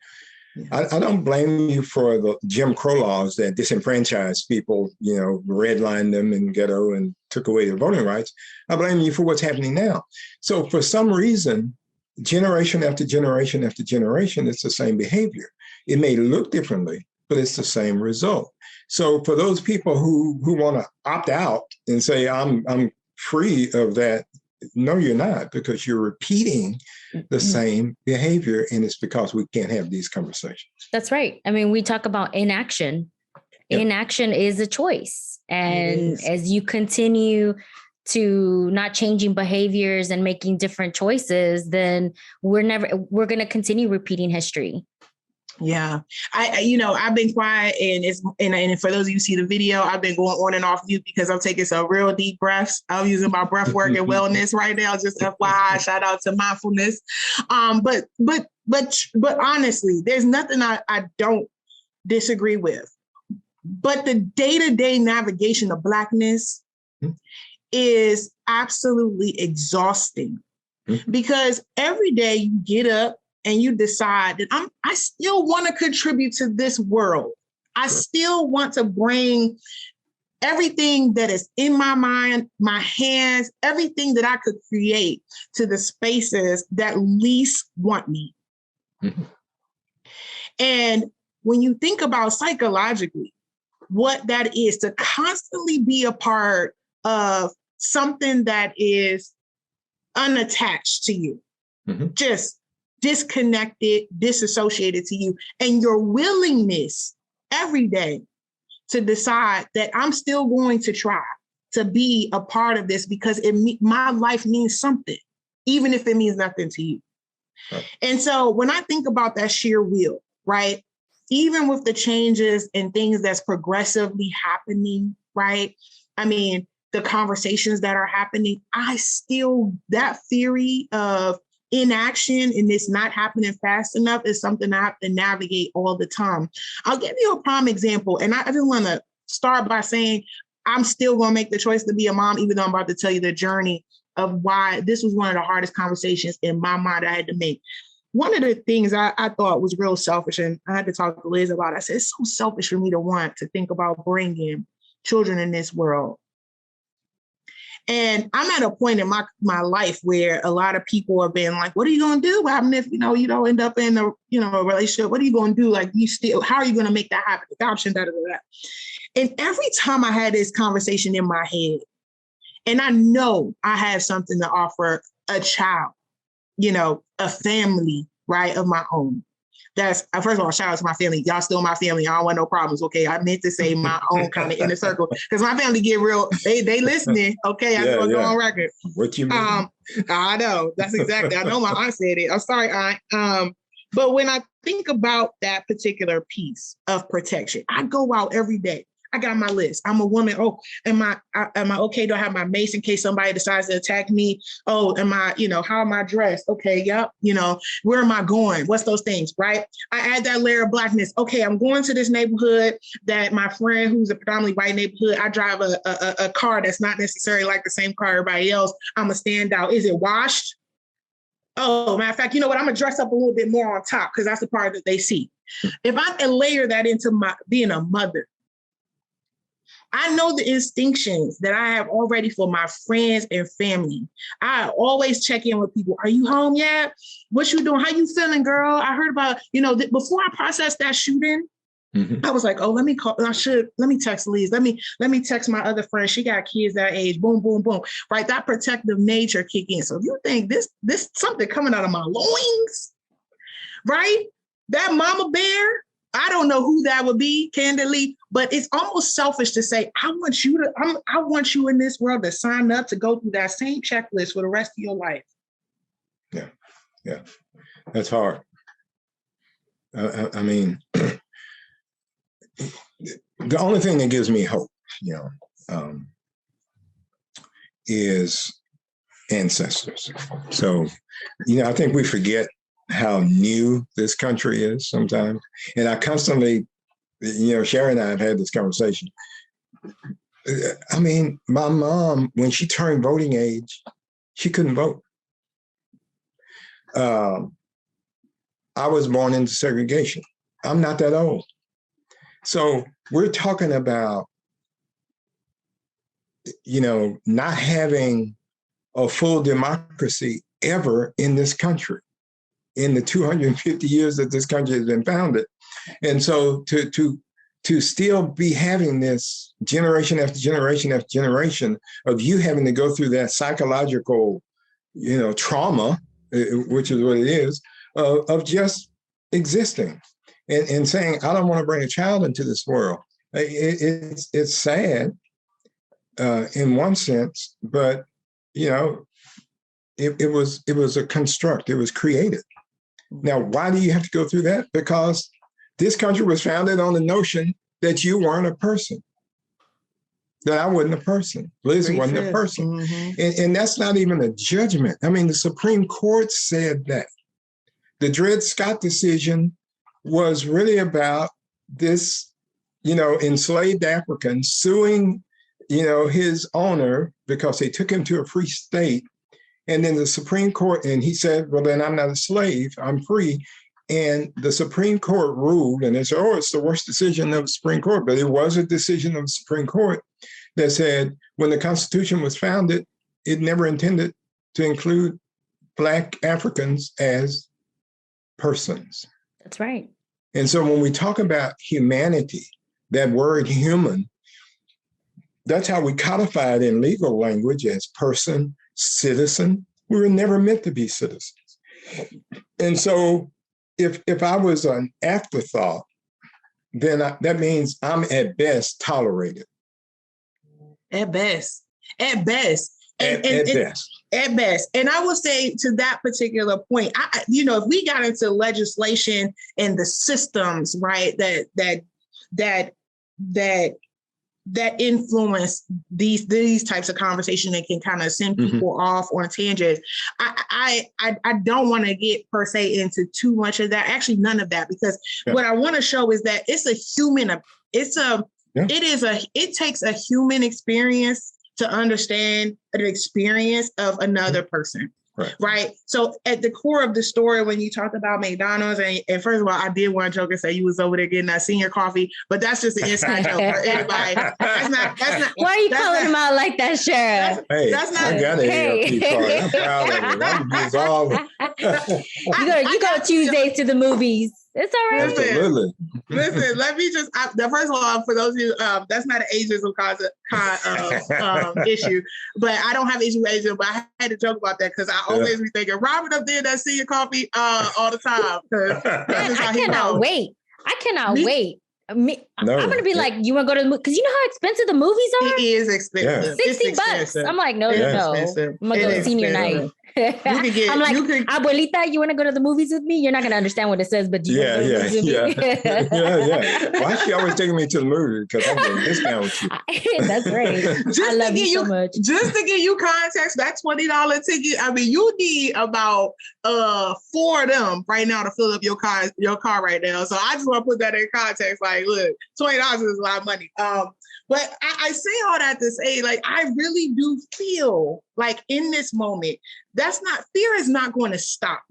Yeah. I don't blame you for the Jim Crow laws that disenfranchised people, redlined them in ghetto and took away their voting rights. I blame you for what's happening now. So for some reason, generation after generation after generation, it's the same behavior. It may look differently, but it's the same result. So for those people who want to opt out and say, I'm free of that, no, you're not, because you're repeating the same behavior, and it's because we can't have these conversations. That's right. I mean, we talk about inaction. Yep. Inaction is a choice. And as you continue to not changing behaviors and making different choices, then we're going to continue repeating history. Yeah. I've been quiet, and for those of you who see the video, I've been going on and off mute because I'm taking some real deep breaths. I'm using my breath work and wellness right now. Just FYI, shout out to mindfulness. But honestly, there's nothing I don't disagree with. But the day-to-day navigation of Blackness is absolutely exhausting because every day you get up and you decide that I still want to contribute to this world. I still want to bring everything that is in my mind, my hands, everything that I could create to the spaces that least want me. Mm-hmm. And when you think about psychologically, what that is to constantly be a part of something that is unattached to you, just disconnected, disassociated to you, and your willingness every day to decide that I'm still going to try to be a part of this because my life means something, even if it means nothing to you. Right. And so when I think about that sheer will, right, even with the changes and things that's progressively happening, right, I mean, the conversations that are happening, that theory of inaction and this not happening fast enough is something I have to navigate all the time. I'll give you a prime example. And I just want to start by saying I'm still going to make the choice to be a mom, even though I'm about to tell you the journey of why this was one of the hardest conversations in my mind I had to make. One of the things I thought was real selfish, and I had to talk to Liz about it. I said, it's so selfish for me to want to think about bringing children in this world. And I'm at a point in my life where a lot of people have been like, what are you going to do? What happens if, you don't end up in a relationship? What are you going to do? Like, how are you going to make that happen? Adoption, da, da, da, da. And every time I had this conversation in my head, and I know I have something to offer a child, a family, right, of my own. That's, first of all, shout out to my family. Y'all still my family. I don't want no problems. Okay. I meant to say my own kind of inner circle because my family get real. They listening. Okay. I just want to go on record. What you mean? I know. That's exactly. I know my aunt said it. I'm sorry, aunt. But when I think about that particular piece of protection, I go out every day. I got my list. I'm a woman. Oh, am I okay? Do I have my mace in case somebody decides to attack me? Oh, how am I dressed? Okay, yep. Where am I going? What's those things, right? I add that layer of Blackness. Okay, I'm going to this neighborhood that my friend, who's a predominantly white neighborhood, I drive a car that's not necessarily like the same car everybody else. I'm a standout. Is it washed? Oh, matter of fact, you know what? I'm gonna dress up a little bit more on top because that's the part that they see. If I layer that into my being a mother, I know the instinctions that I have already for my friends and family. I always check in with people. Are you home yet? What you doing? How you feeling, girl? I heard about, before I processed that shooting, I was like, oh, let me call. Let me text Liz. Let me text my other friend. She got kids that age. Boom, boom, boom. Right. That protective nature kick in. So if you think this something coming out of my loins, right? That mama bear, I don't know who that would be, candidly, but it's almost selfish to say, I want you in this world to sign up to go through that same checklist for the rest of your life. Yeah. That's hard. I mean, the only thing that gives me hope, is ancestors. So, I think we forget how new this country is sometimes. And I constantly, Sherry and I have had this conversation. I mean, my mom, when she turned voting age, she couldn't vote. I was born into segregation. I'm not that old. So we're talking about, not having a full democracy ever in this country, in the 250 years that this country has been founded. And so to still be having this generation after generation after generation of you having to go through that psychological, trauma, which is what it is, of just existing and saying, I don't want to bring a child into this world. It's sad. in one sense, but it was a construct. It was created. Now, why do you have to go through that? Because this country was founded on the notion that you weren't a person, that I wasn't a person, Liz wasn't a person. Mm-hmm. And that's not even a judgment. I mean, the Supreme Court said that. The Dred Scott decision was really about this, enslaved African suing, his owner because they took him to a free state. And then the Supreme Court, and he said, well, then I'm not a slave, I'm free. And the Supreme Court ruled, and they said, it's the worst decision of the Supreme Court, but it was a decision of the Supreme Court that said when the Constitution was founded, it never intended to include Black Africans as persons. That's right. And so when we talk about humanity, that word human, that's how we codify it in legal language as person, citizen. We were never meant to be citizens. And so if I was an afterthought, then that means I'm at best tolerated. At best. At best. At best. At best. And I will say to that particular point, if we got into legislation and the systems, right, that influence these types of conversation that can kind of send people off on tangents. I don't want to get per se into too much of that. Actually, none of that, because what I want to show is that it's a human. It takes a human experience to understand an experience of another person. Right. So at the core of the story, when you talk about McDonald's, and first of all, I did want to joke and say you was over there getting that senior coffee, but that's just an inside joke for everybody. That's not. Why are you calling him out like that, Sheriff? That's not. I got an ALP card. I'm proud of it. You go Tuesdays to the movies. It's all right. Absolutely. Listen, let me just, first of all, for those of you, that's not an ageism issue, but I don't have issue with ageism, but I had to joke about that because I always be thinking, Robert up there that senior coffee all the time. I cannot wait. I'm going to be like, you want to go to the movie? Because you know how expensive the movies are? It is expensive. $60. I'm like, no. I'm going to go to senior night. I'm like, Abuelita, you want to go to the movies with me? You're not going to understand what it says, but yeah. Why is she always taking me to the movie? Because I'm getting a discount with you. That's right. I love you so much. Just to give you context, that $20 ticket, I mean, you need about 4 of them right now to fill up your car right now. So I just want to put that in context. Like, look, $20 is a lot of money. But I say all that to say, like, I really do feel like in this moment, fear is not going to stop,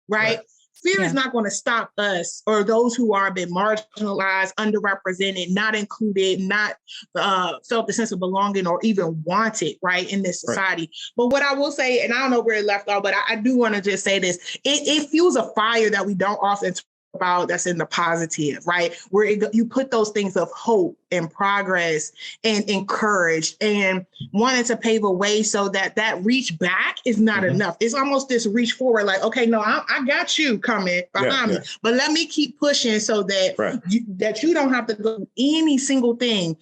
right? Fear is not going to stop us or those who are been marginalized, underrepresented, not included, not felt the sense of belonging or even wanted, right, in this society. But what I will say, and I don't know where it left off, but I do want to just say this, it fuels a fire that we don't often talk about that's in the positive, right? Where you put those things of hope and progress and encourage and wanting to pave a way so that reach back is not enough. It's almost this reach forward, like, okay, no, I got you coming behind me, but let me keep pushing so that you don't have to go any single thing.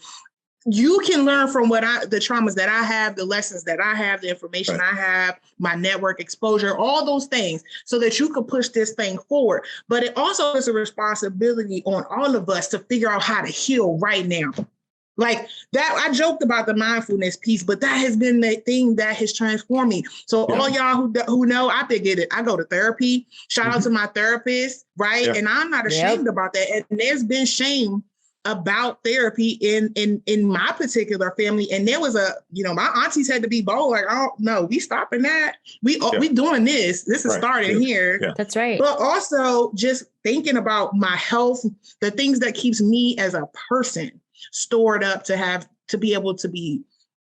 You can learn from the traumas that I have, the lessons that I have, the information I have, my network exposure, all those things, so that you can push this thing forward. But it also is a responsibility on all of us to figure out how to heal right now. Like that, I joked about the mindfulness piece, but that has been the thing that has transformed me. So all y'all who know, I did get it. I go to therapy. Shout out to my therapist, right? And I'm not ashamed about that. And there's been shame about therapy in my particular family. And there was my aunties had to be bold, like, oh no, we stopping that. We doing this. This is starting here. Yeah. That's right. But also just thinking about my health, the things that keeps me as a person stored up to be able to be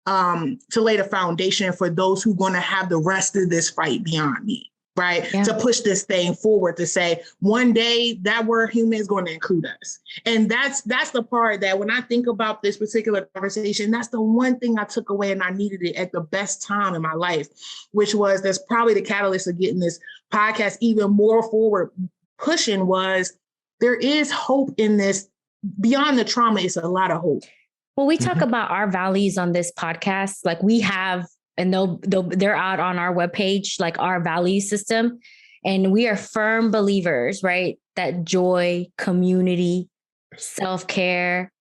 to lay the foundation for those who going to have the rest of this fight beyond me. Right. Yeah. To push this thing forward, to say one day that word human is going to include us. And that's the part that when I think about this particular conversation, that's the one thing I took away, and I needed it at the best time in my life, which was that's probably the catalyst of getting this podcast even more forward pushing, was there is hope in this. Beyond the trauma, it's a lot of hope. Well, we talk about our values on this podcast. Like we have, and they're out on our webpage, like our value system. And we are firm believers, right? That joy, community, self-care.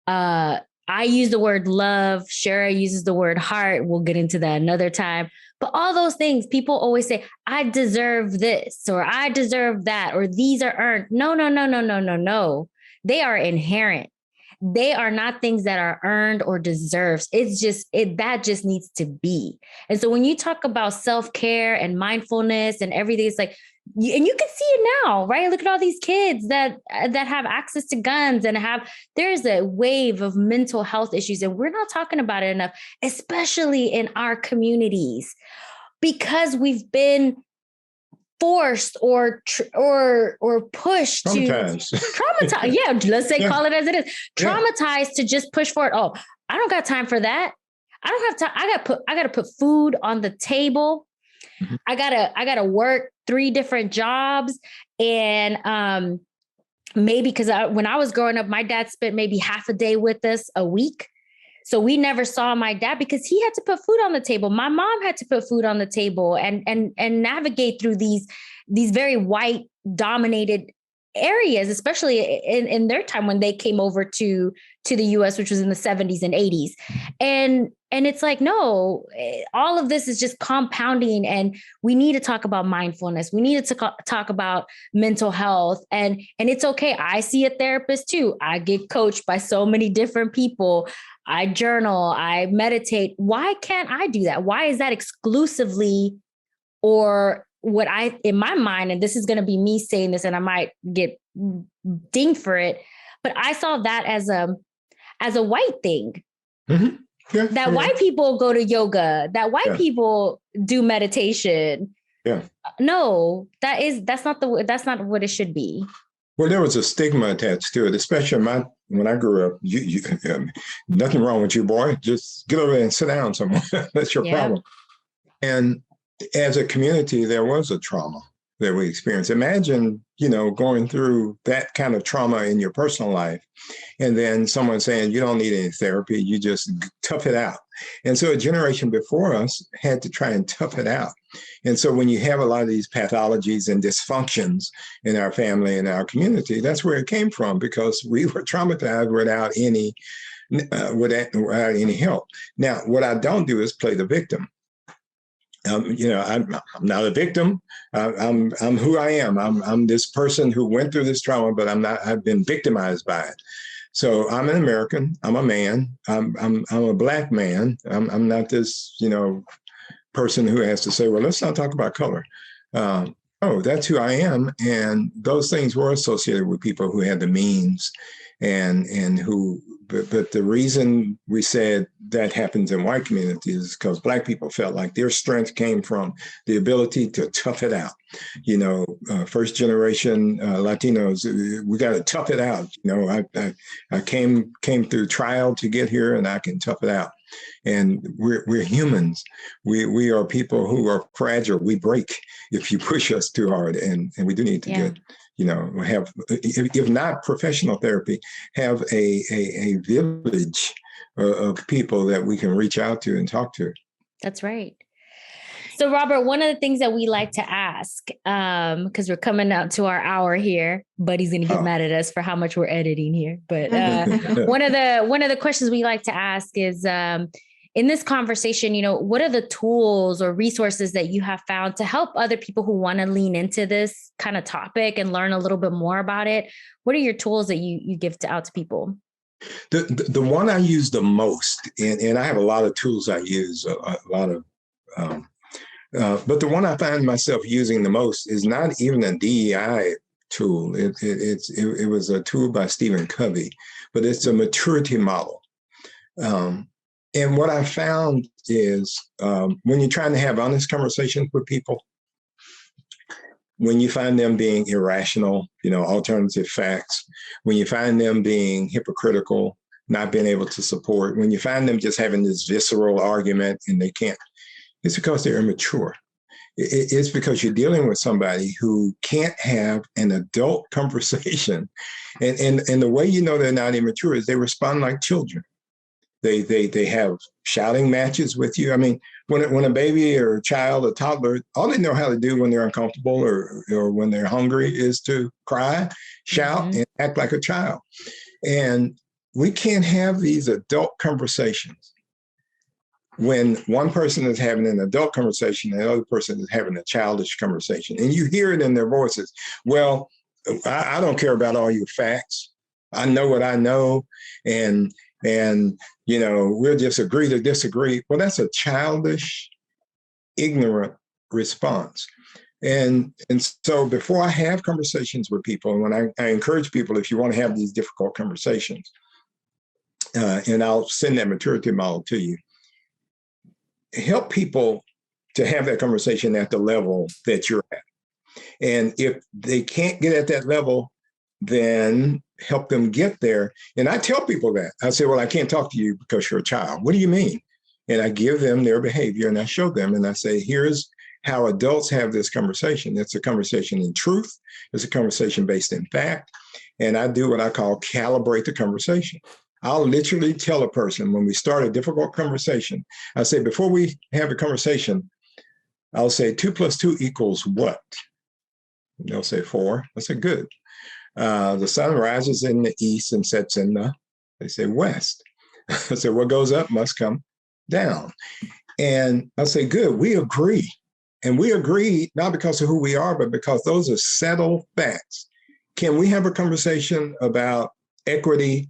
I use the word love. Shara uses the word heart. We'll get into that another time. But all those things, people always say, I deserve this, or I deserve that, or these are earned. No, no, no, no, no, no, no. They are inherent. They are not things that are earned or deserved. It's just that just needs to be. And so when you talk about self-care and mindfulness and everything, it's like, and you can see it now, right? Look at all these kids that have access to guns and there's a wave of mental health issues, and we're not talking about it enough, especially in our communities, because we've been forced or pushed to traumatize. Yeah, let's say call it as it is. Traumatized to just push forward. Oh, I don't got time for that. I don't have time. I gotta put food on the table. Mm-hmm. I gotta work 3 different jobs, and maybe because when I was growing up, my dad spent maybe half a day with us a week. So we never saw my dad because he had to put food on the table. My mom had to put food on the table and navigate through these very white dominated areas, especially in their time when they came over to the US, which was in the 70s and 80s. And it's like, no, all of this is just compounding, and we need to talk about mindfulness. We need to talk about mental health, and it's okay. I see a therapist too. I get coached by so many different people. I journal, I meditate. Why can't I do that? Why is that exclusively, or what in my mind, and this is going to be me saying this and I might get dinged for it, but I saw that as a white thing. Mm-hmm. Yeah, that white people go to yoga, that white people do meditation. Yeah. No, that's not what it should be. Well, there was a stigma attached to it, especially when I grew up. You nothing wrong with you, boy. Just get over there and sit down somewhere. That's your problem. And as a community, there was a trauma that we experienced. Imagine, going through that kind of trauma in your personal life, and then someone saying, you don't need any therapy, you just tough it out. And so a generation before us had to try and tough it out. And so when you have a lot of these pathologies and dysfunctions in our family and our community, that's where it came from, because we were traumatized without any help. Now, what I don't do is play the victim. I'm not a victim. I'm who I am. I'm this person who went through this trauma, but I've been victimized by it. So I'm an American. I'm a man. I'm a Black man. I'm not this, person who has to say, well, let's not talk about color. Oh, that's who I am. And those things were associated with people who had the means and who, but the reason we said that happens in white communities is because Black people felt like their strength came from the ability to tough it out. First generation Latinos, we got to tough it out. I came through trial to get here, and I can tough it out. And we're humans. We are people who are fragile. We break if you push us too hard, and we do need to get, have, if not professional therapy, have a village of people that we can reach out to and talk to. That's right. So, Robert, one of the things that we like to ask, because we're coming out to our hour here, Buddy's going to get mad at us for how much we're editing here. But one of the questions we like to ask is, in this conversation, what are the tools or resources that you have found to help other people who want to lean into this kind of topic and learn a little bit more about it? What are your tools that you give out to people? The one I use the most, and I have a lot of tools I use, a lot of, but the one I find myself using the most is not even a DEI tool. It was a tool by Stephen Covey, but it's a maturity model. And what I found is when you're trying to have honest conversations with people, when you find them being irrational, alternative facts, when you find them being hypocritical, not being able to support, when you find them just having this visceral argument and they can't, it's because they're immature. It's because you're dealing with somebody who can't have an adult conversation. And the way they're not immature is they respond like children. They have shouting matches with you. I mean, when a baby or a child, a toddler, all they know how to do when they're uncomfortable or when they're hungry is to cry, shout, and act like a child. And we can't have these adult conversations when one person is having an adult conversation and the other person is having a childish conversation. And you hear it in their voices. Well, I don't care about all your facts. I know what I know. And we'll just agree to disagree. Well, that's a childish, ignorant response. And so before I have conversations with people, and when I encourage people, if you want to have these difficult conversations, and I'll send that maturity model to you, help people to have that conversation at the level that you're at. And if they can't get at that level, then help them get there. And I tell people that. I say, well, I can't talk to you because you're a child. What do you mean? And I give them their behavior and I show them and I say, here's how adults have this conversation. It's a conversation in truth. It's a conversation based in fact. And I do what I call calibrate the conversation. I'll literally tell a person when we start a difficult conversation, I say, before we have a conversation, I'll say 2 + 2 = what? And they'll say 4. I say, good. The sun rises in the east and sets in the, they say, west. I say, what goes up must come down. And I'll say, good, we agree. And we agree not because of who we are, but because those are settled facts. Can we have a conversation about equity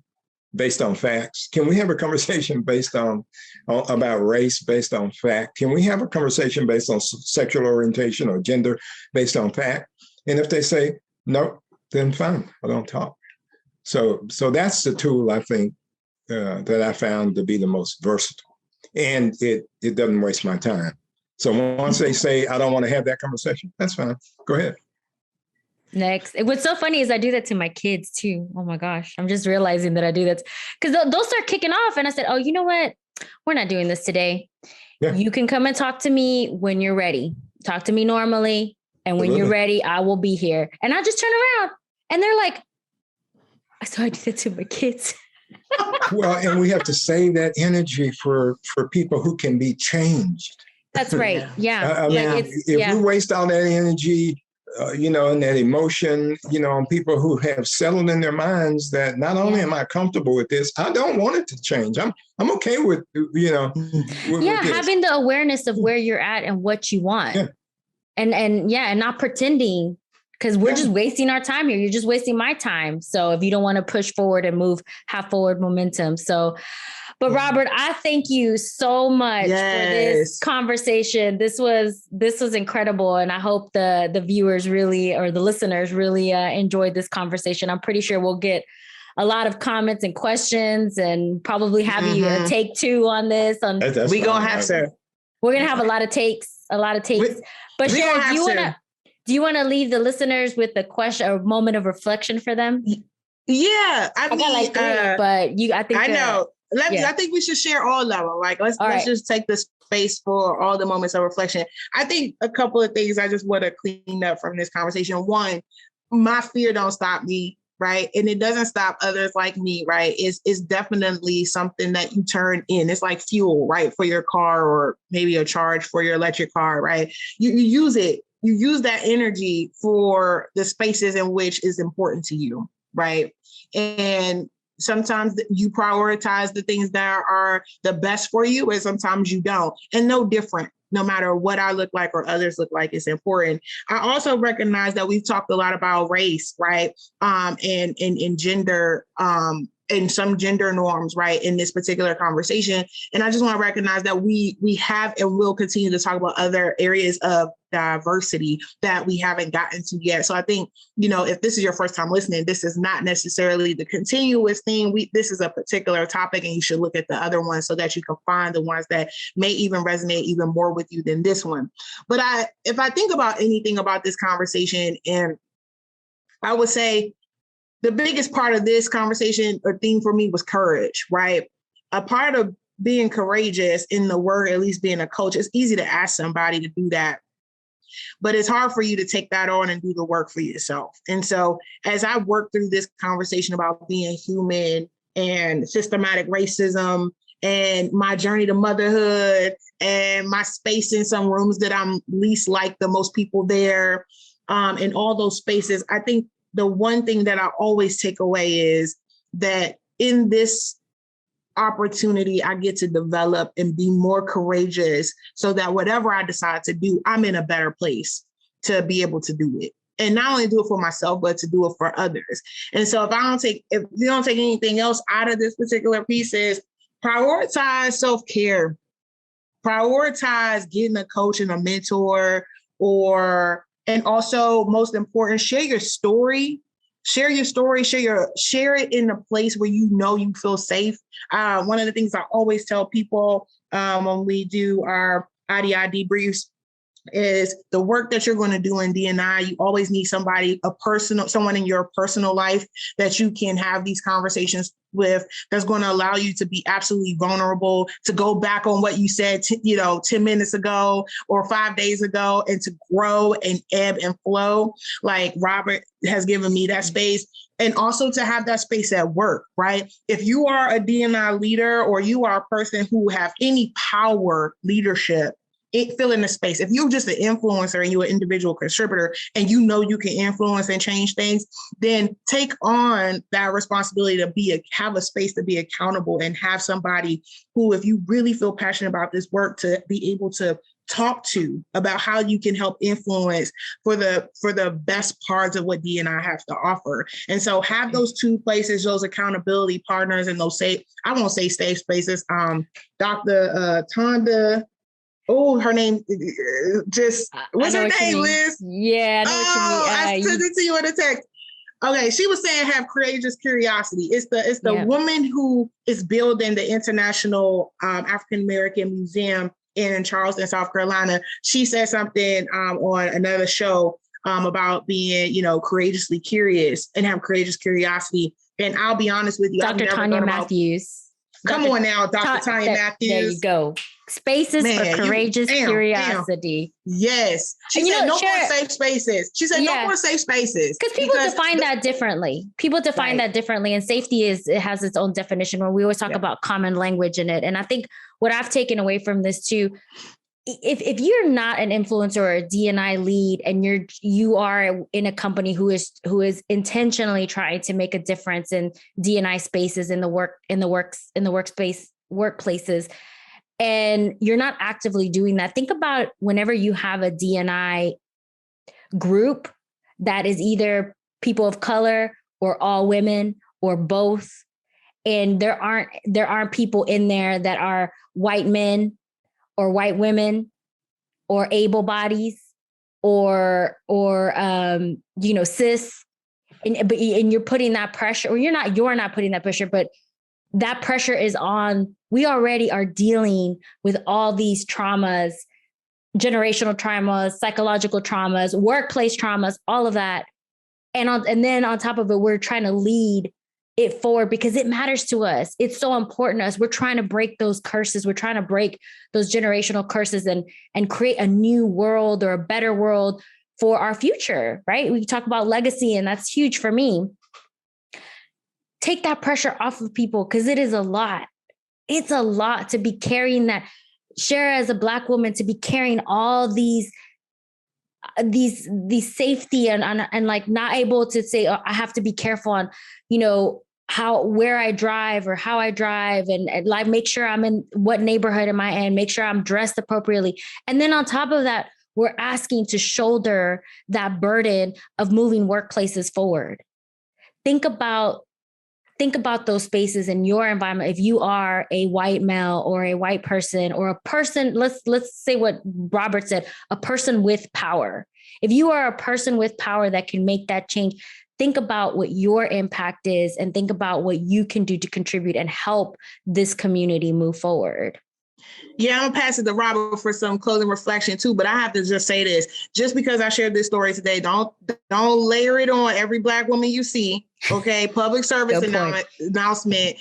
based on facts? Can we have a conversation based on about race based on fact? Can we have a conversation based on sexual orientation or gender based on fact? And if they say, no, then fine, I don't talk. So that's the tool I think that I found to be the most versatile. And it doesn't waste my time. So once they say, I don't want to have that conversation, that's fine. Go ahead. Next. What's so funny is I do that to my kids too. Oh my gosh. I'm just realizing that I do that because they'll start kicking off. And I said, oh, you know what? We're not doing this today. Yeah. You can come and talk to me when you're ready. Talk to me normally. And when you're ready, I will be here. And I just turn around and they're like, so I do that to my kids. Well, and we have to save that energy for people who can be changed. That's right. Yeah. If we waste all that energy, and that emotion, on people who have settled in their minds that not only am I comfortable with this, I don't want it to change. I'm okay with, with having the awareness of where you're at and what you want. Yeah. And not pretending because we're just wasting our time here. You're just wasting my time. So if you don't want to push forward and have forward momentum. So, but Robert, I thank you so much for this conversation. This was incredible. And I hope the viewers really, or the listeners really enjoyed this conversation. I'm pretty sure we'll get a lot of comments and questions and probably have you a take 2 on this. We're going to have a lot of takes. But Sharon, do you want to leave the listeners with a question or a moment of reflection for them? Yeah. I mean, got like 3, but I think I know. I think we should share all of them. Like, let's just take the space for all the moments of reflection. I think a couple of things I just want to clean up from this conversation. One, my fear don't stop me, right? And it doesn't stop others like me, right? It's definitely something that you turn in. It's like fuel, right? For your car or maybe a charge for your electric car, right? You use it. You use that energy for the spaces in which is important to you, right? And sometimes you prioritize the things that are the best for you, and sometimes you don't. And no different, no matter what I look like or others look like, it's important. I also recognize that we've talked a lot about race, right? And gender, and some gender norms, right, in this particular conversation. And I just want to recognize that we have and will continue to talk about other areas of diversity that we haven't gotten to yet. So I think, if this is your first time listening, this is not necessarily the continuous thing. This is a particular topic, and you should look at the other ones so that you can find the ones that may even resonate even more with you than this one. But if I think about anything about this conversation, and I would say the biggest part of this conversation or theme for me was courage, right? A part of being courageous in the word, at least being a coach, it's easy to ask somebody to do that. But it's hard for you to take that on and do the work for yourself. And so as I work through this conversation about being human and systematic racism and my journey to motherhood and my space in some rooms that I'm least like the most people there, in all those spaces. I think the one thing that I always take away is that in this opportunity, I get to develop and be more courageous so that whatever I decide to do, I'm in a better place to be able to do it. And not only do it for myself, but to do it for others. And so if you don't take anything else out of this particular piece, is prioritize self-care, prioritize getting a coach and a mentor, and also most important, share your story. Share your story, share it in a place where you know you feel safe. One of the things I always tell people when we do our IDI debriefs is the work that you're going to do in D&I, you always need someone in your personal life that you can have these conversations with, that's going to allow you to be absolutely vulnerable, to go back on what you said, 10 minutes ago or 5 days ago, and to grow and ebb and flow. Like Robert has given me that space. And also to have that space at work, right? If you are a D&I leader, or you are a person who have any power leadership, fill in the space. If you're just an influencer and you're an individual contributor and you know you can influence and change things, then take on that responsibility to have a space to be accountable, and have somebody who, if you really feel passionate about this work, to be able to talk to about how you can help influence for the best parts of what D&I has to offer. And so have those two places, those accountability partners, and those I won't say safe spaces. Dr. Tonda, her name, what's her name, Liz? Yeah, I know what you mean. I sent it to you in a text. Okay, she was saying have courageous curiosity. It's the woman who is building the International African American Museum in Charleston, South Carolina. She said something on another show about being, courageously curious and have courageous curiosity. And I'll be honest with you, Dr. Tanya Matthews. Come on now, Dr. Tanya Matthews. There you go. Spaces for courageous curiosity. Yes. She said no more safe spaces. She said no more safe spaces. Because people define that differently. That differently. And safety has its own definition, where we always talk about common language in it. And I think what I've taken away from this too, if you're not an influencer or a D&I lead, and you are in a company who is intentionally trying to make a difference in D&I spaces in the workplaces, and you're not actively doing that, think about whenever you have a D&I group that is either people of color or all women or both, and there aren't people in there that are white men or white women or able bodies or cis, and you're putting that pressure, or you're not putting that pressure, but that pressure is on. We already are dealing with all these traumas, generational traumas, psychological traumas, workplace traumas, all of that. And then on top of it, we're trying to lead it forward because it matters to us. It's so important to us. We're trying to break those curses. We're trying to break those generational curses and create a new world, or a better world for our future, right? We talk about legacy, and that's huge for me. Take that pressure off of people, because it is a lot. It's a lot to be carrying that. Share as a Black woman, to be carrying all these safety and like not able to say, oh, I have to be careful on, where I drive or how I drive, and like make sure I'm in what neighborhood am I in, make sure I'm dressed appropriately. And then on top of that, we're asking to shoulder that burden of moving workplaces forward. Think about those spaces in your environment. If you are a white male or a white person or a person, let's say what Robert said, a person with power. If you are a person with power that can make that change, think about what your impact is, and think about what you can do to contribute and help this community move forward. Yeah, I'm gonna pass it to Robert for some closing reflection too, but I have to just say this. Just because I shared this story today, don't layer it on every Black woman you see, okay? Public service announcement,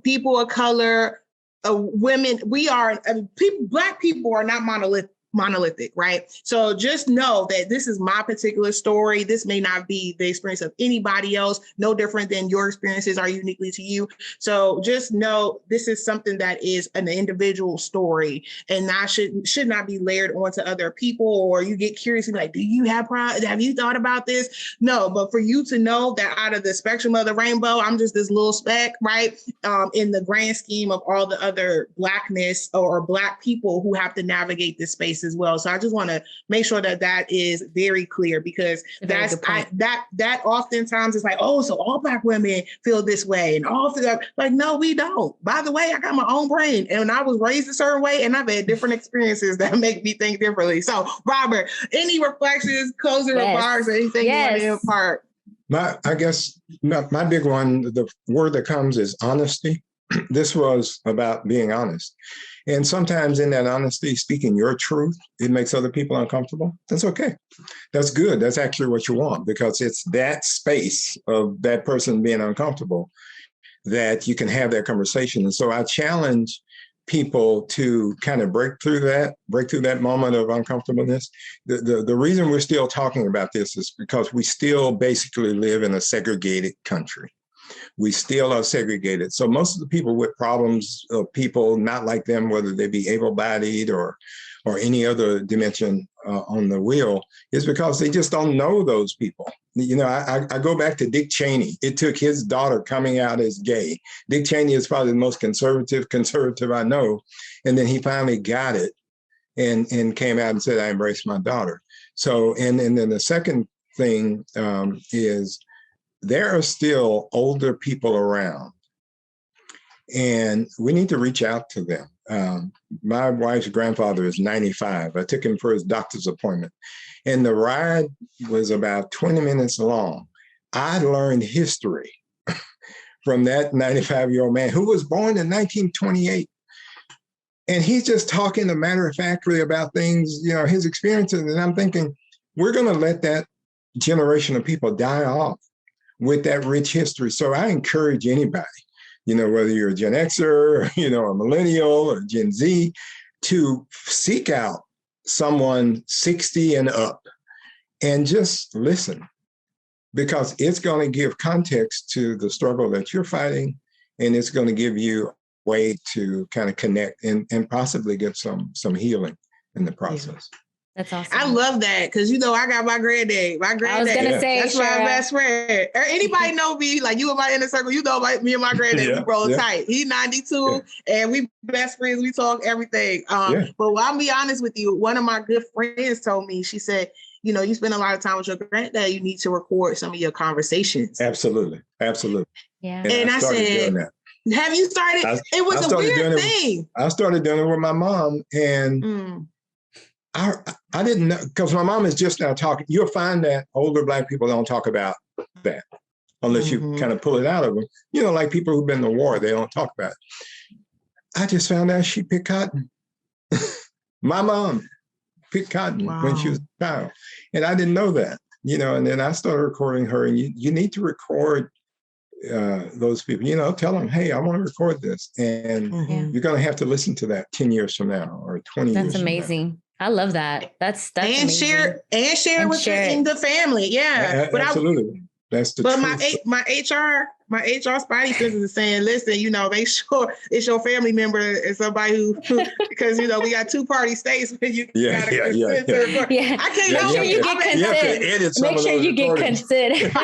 people of color, women, Black people are not monolithic. monolithic, right? So just know that this is my particular story. This may not be the experience of anybody else, no different than your experiences are uniquely to you. So just know this is something that is an individual story and not should not be layered onto other people, or you get curious and be like, do you have you thought about this? No, but for you to know that out of the spectrum of the rainbow, I'm just this little speck, right? In the grand scheme of all the other Blackness or Black people who have to navigate this space as well. So I just want to make sure that that is very clear, because that oftentimes is like, oh, so all Black women feel this way and all like, no, we don't. By the way, I got my own brain and I was raised a certain way and I've had different experiences that make me think differently. So Robert, any reflections, closing remarks, or anything you want to impart? I guess my big one, the word that comes is honesty. This was about being honest. And sometimes in that honesty, speaking your truth, it makes other people uncomfortable. That's okay. That's good. That's actually what you want, because it's that space of that person being uncomfortable that you can have that conversation. And so I challenge people to kind of break through that moment of uncomfortableness. The reason we're still talking about this is because we still basically live in a segregated country. We still are segregated. So most of the people with problems of people not like them, whether they be able-bodied or any other dimension on the wheel, is because they just don't know those people. You know, I go back to Dick Cheney. It took his daughter coming out as gay. Dick Cheney is probably the most conservative I know. And then he finally got it and came out and said, I embrace my daughter. So, and then the second thing is, there are still older people around, and we need to reach out to them. My wife's grandfather is 95. I took him for his doctor's appointment, and the ride was about 20 minutes long. I learned history from that 95-year-old man who was born in 1928. And he's just talking matter-of-factly about things, you know, his experiences. And I'm thinking, we're going to let that generation of people die off with that rich history. So I encourage anybody, you know, whether you're a Gen Xer, or, you know, a millennial or Gen Z, to seek out someone 60 and up and just listen, because it's going to give context to the struggle that you're fighting, and it's going to give you a way to kind of connect and possibly get some healing in the process. Yeah. That's awesome. I love that, because you know I got my granddad. I was gonna say that's my best friend. Or anybody know me, like you in my inner circle, you know, like me and my granddad, we roll tight. He's 92, and we best friends. We talk everything. But I'll be honest with you. One of my good friends told me, she said, you know, you spend a lot of time with your granddad. You need to record some of your conversations. Absolutely. Yeah. And I said, have you started? It was a weird thing. I started doing it with my mom, and I didn't know, because my mom is just now talking. You'll find that older Black people don't talk about that unless you kind of pull it out of them. You know, like people who've been in the war, they don't talk about it. I just found out she picked cotton. My mom picked cotton when she was a child. And I didn't know that, you know, and then I started recording her, and you need to record those people, you know, tell them, hey, I want to record this. And you're going to have to listen to that 10 years from now or 20 years from now. That's amazing. I love that. That's and amazing. share with the family. Yeah. But absolutely. That's the truth. My HR spidey senses is saying, listen, you know, make sure it's your family member and somebody who because, you know, we got 2-party states when you gotta consent. I can't make sure you get consent. Make sure you get consent.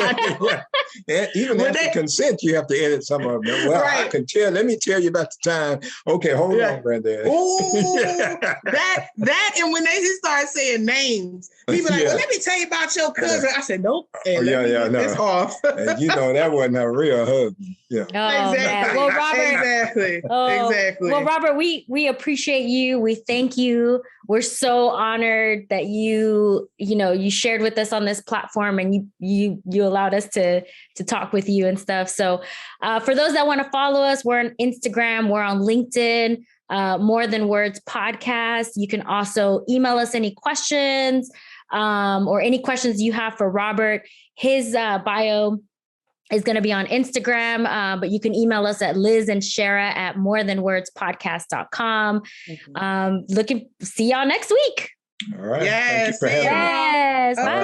Even after consent, you have to edit some of them. Well, I can tell. Let me tell you about the time. Okay, hold on, granddad. Ooh, that, and when they start saying names, people like, well, let me tell you about your cousin. I said, nope. And it's off. And you know, that wasn't a real husband. Yeah. Oh, exactly. Man. Well, Robert. Exactly. Well, Robert, we appreciate you. We thank you. We're so honored that you shared with us on this platform, and you allowed us to talk with you and stuff. So for those that want to follow us, we're on Instagram, we're on LinkedIn, More Than Words Podcast. You can also email us any questions or any questions you have for Robert. His bio is going to be on Instagram, but you can email us at lizandshara@morethanwordspodcast.com. See y'all next week. All right. Yes. Thank you for having me. Yes. Of course.